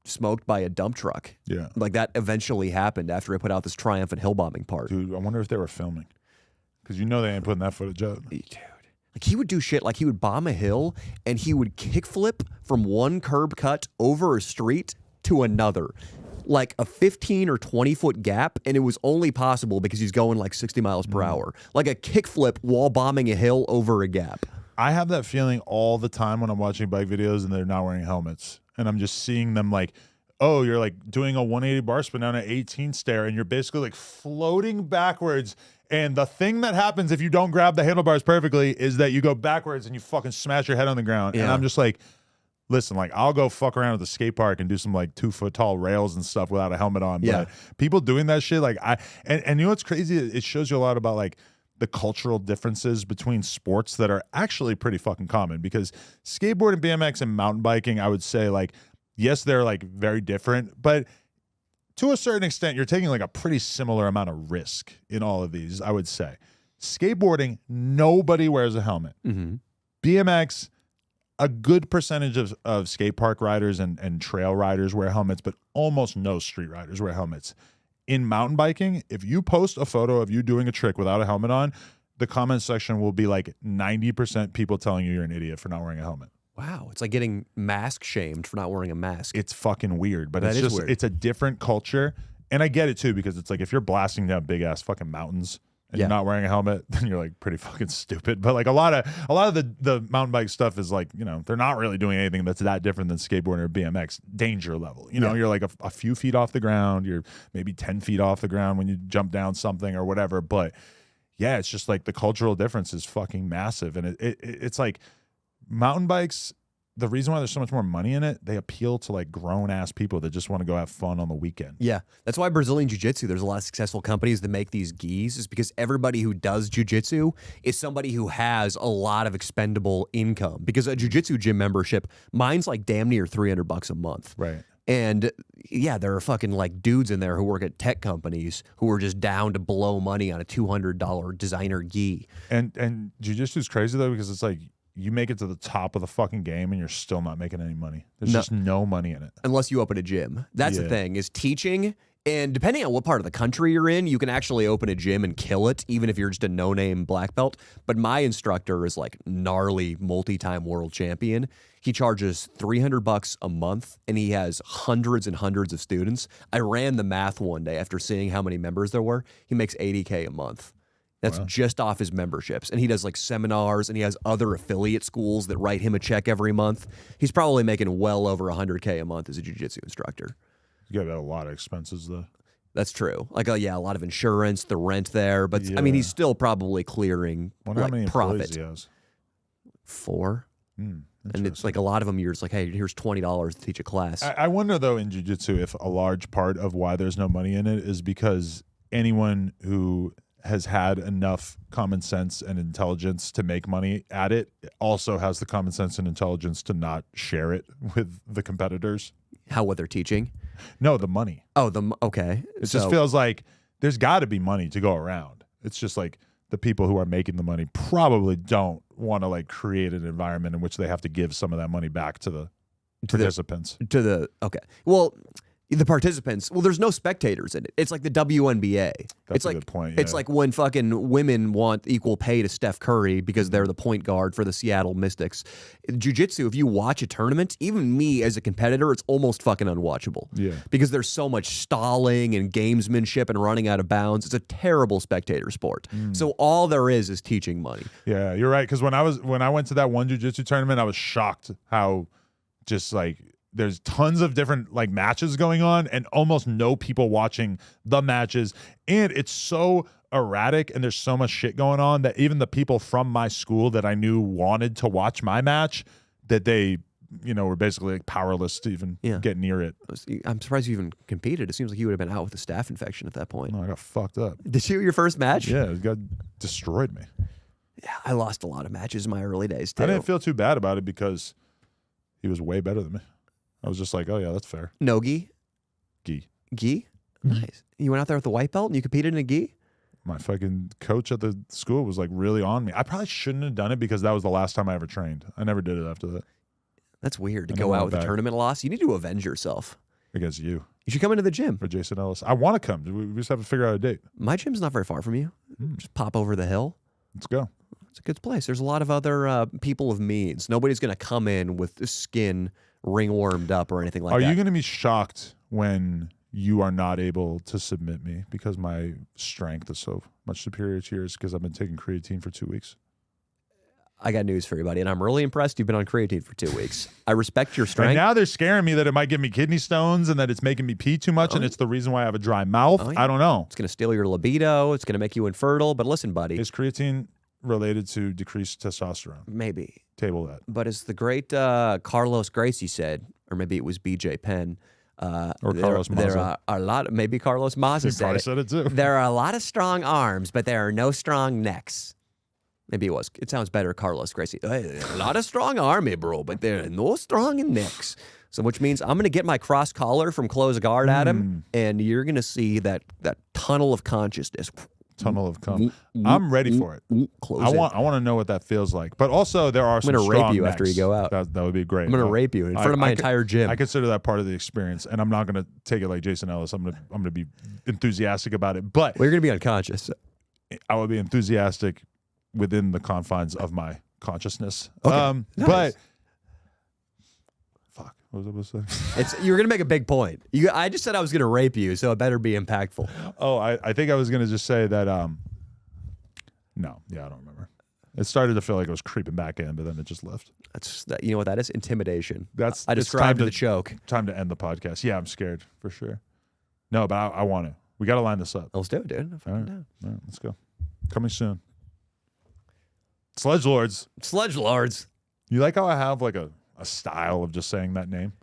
smoked by a dump truck. Yeah. Like that eventually happened after I put out this triumphant hill bombing part. Dude, I wonder if they were filming. Because you know they ain't putting that footage up. Dude. Like he would do shit like he would bomb a hill and he would kickflip from one curb cut over a street to another. Like a 15 or 20 foot gap, and it was only possible because he's going like 60 miles per hour. Like a kickflip while bombing a hill over a gap. I have that feeling all the time when I'm watching bike videos and they're not wearing helmets. And I'm just seeing them like, oh, you're like doing a 180 bar spin down an 18 stair, and you're basically like floating backwards. And the thing that happens if you don't grab the handlebars perfectly is that you go backwards and you fucking smash your head on the ground. Yeah. And I'm just like, listen, like I'll go fuck around at the skate park and do some like 2 foot tall rails and stuff without a helmet on. Yeah. But people doing that shit, like and you know what's crazy? It shows you a lot about like the cultural differences between sports that are actually pretty fucking common, because skateboarding, BMX, and mountain biking, I would say, like, yes, they're like very different, but to a certain extent, you're taking like a pretty similar amount of risk in all of these, I would say. Skateboarding, nobody wears a helmet. Mm-hmm. BMX, a good percentage of skate park riders and trail riders wear helmets, but almost no street riders wear helmets. In mountain biking, if you post a photo of you doing a trick without a helmet on, the comment section will be like 90% people telling you you're an idiot for not wearing a helmet. Wow, it's like getting mask shamed for not wearing a mask. It's fucking weird, but That it's is just weird. It's a different culture. And I get it too, because it's like if you're blasting down big ass fucking mountains and Yeah. you're not wearing a helmet, then you're like pretty fucking stupid. But like a lot of the mountain bike stuff is like, you know, they're not really doing anything that's that different than skateboarding or BMX danger level. You know, Yeah. you're like a few feet off the ground, you're maybe 10 feet off the ground when you jump down something or whatever. But yeah, it's just like the cultural difference is fucking massive. And it's like mountain bikes, the reason why there's so much more money in it, they appeal to like grown ass people that just want to go have fun on the weekend. Yeah, that's why Brazilian Jiu-Jitsu, there's a lot of successful companies that make these gis, is because everybody who does Jiu-Jitsu is somebody who has a lot of expendable income. Because a Jiu-Jitsu gym membership, mine's like damn near $300 a month. Right. And yeah, there are fucking like dudes in there who work at tech companies who are just down to blow money on a $200 designer gi. And jiu-jitsu is crazy though, because it's like you make it to the top of the fucking game and you're still not making any money. There's just no money in it. Unless you open a gym. That's the Yeah. thing, is teaching. And depending on what part of the country you're in, you can actually open a gym and kill it, even if you're just a no-name black belt. But my instructor is like gnarly multi-time world champion. He charges $300 a month, and he has hundreds and hundreds of students. I ran the math one day after seeing how many members there were. He makes $80K a month. That's just off his memberships. And he does like seminars, and he has other affiliate schools that write him a check every month. He's probably making well over $100K a month as a jiu-jitsu instructor. You got a lot of expenses though. That's true. Like, yeah, a lot of insurance, the rent there. But I mean, he's still probably clearing Wonder how many like employees profit. he has. 4. And it's Interesting. like a lot of them, you're just like, hey, here's $20 to teach a class. I wonder though in jiu-jitsu if a large part of why there's no money in it is because anyone who has had enough common sense and intelligence to make money at it also has the common sense and intelligence to not share it with the competitors. What they're teaching? No, the money. Oh, okay. It just feels like there's got to be money to go around. It's just like the people who are making the money probably don't want to like create an environment in which they have to give some of that money back to the participants. Okay. Well, The participants. Well, there's no spectators in it. It's like the WNBA. That's it's a like, good point. It's yeah. like when fucking women want equal pay to Steph Curry because they're the point guard for the Seattle Mystics. Jiu-jitsu, if you watch a tournament, even me as a competitor, it's almost fucking unwatchable. Yeah. Because there's so much stalling and gamesmanship and running out of bounds. It's a terrible spectator sport. So all there is teaching money. Yeah, you're right. Because when I went to that one jiu-jitsu tournament, I was shocked how just like there's tons of different like matches going on and almost no people watching the matches. And it's so erratic and there's so much shit going on that even the people from my school that I knew wanted to watch my match, that they, were basically like powerless to even get near it. I'm surprised you even competed. It seems like you would have been out with a staph infection at that point. No, I got fucked up. Did you your first match? Yeah, it got destroyed me. Yeah, I lost a lot of matches in my early days too. I didn't feel too bad about it because he was way better than me. I was just like, oh yeah, that's fair. No gi? Gi. Gi? Nice. You went out there with the white belt and you competed in a gi? My fucking coach at the school was like really on me. I probably shouldn't have done it because that was the last time I ever trained. I never did it after that. That's weird to go out with a tournament loss. You need to avenge yourself. Against you. You should come into the gym. For Jason Ellis. I want to come. We just have to figure out a date. My gym's not very far from you. Just pop over the hill. Let's go. It's a good place. There's a lot of other people of means. Nobody's going to come in with the skin ringwormed up or anything like that. Are you going to be shocked when you are not able to submit me because my strength is so much superior to yours because I've been taking creatine for 2 weeks? I got news for you, buddy, and I'm really impressed you've been on creatine for 2 weeks. I respect your strength. And now they're scaring me that it might give me kidney stones and that it's making me pee too much and it's the reason why I have a dry mouth. Oh, yeah. I don't know. It's going to steal your libido. It's going to make you infertile. But listen, buddy. Is creatine related to decreased testosterone? Maybe. Table that. But as the great Carlos Gracie said, or maybe it was BJ Penn, or Carlos Maza. There are a lot. Maybe Carlos Maza He probably said it too. There are a lot of strong arms, but there are no strong necks. Maybe it was. It sounds better, Carlos Gracie. A lot of strong army, bro, but there are no strong necks. So, which means I'm going to get my cross collar from Close Guard at him, and you're going to see that tunnel of consciousness. Tunnel of cum. I'm ready for it. I want to know what that feels like. But also, there are some I'm going to rape you necks. after you go out. That would be great. I'm going to rape you in front of my entire gym. I consider that part of the experience, and I'm not going to take it like Jason Ellis. I'm going to be enthusiastic about it. But well, you're going to be unconscious. I would be enthusiastic within the confines of my consciousness. Okay. Nice. But fuck, what was I supposed to say? You're gonna make a big point. I just said I was gonna rape you, so it better be impactful. Oh, I think I was gonna just say that. No, yeah, I don't remember. It started to feel like it was creeping back in, but then it just left. You know what that is? Intimidation. I described the choke. Time to end the podcast. Yeah, I'm scared for sure. No, but I want to. We got to line this up. Let's do it, dude. All right, let's go. Coming soon. Sledgelords. Sledgelords. You like how I have like a style of just saying that name?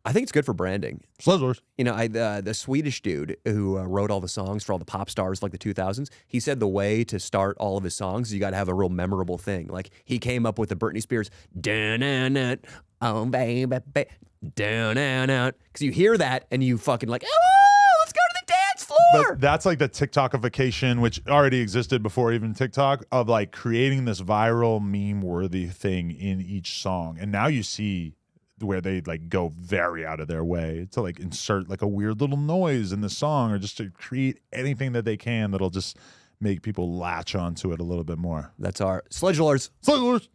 I think it's good for branding. Sledgelords. You know, the Swedish dude who wrote all the songs for all the pop stars like the 2000s, he said the way to start all of his songs is you got to have a real memorable thing. Like he came up with the Britney Spears, "Da-na-na, oh baby, da-na-na," because you hear that and you fucking like, oh, let's go to the dance floor. But that's like the TikTokification, which already existed before even TikTok, of like creating this viral meme-worthy thing in each song. And now you see where they like go very out of their way to like insert like a weird little noise in the song or just to create anything that they can that'll just make people latch onto it a little bit more. That's our Sledgelords. Sledgelords.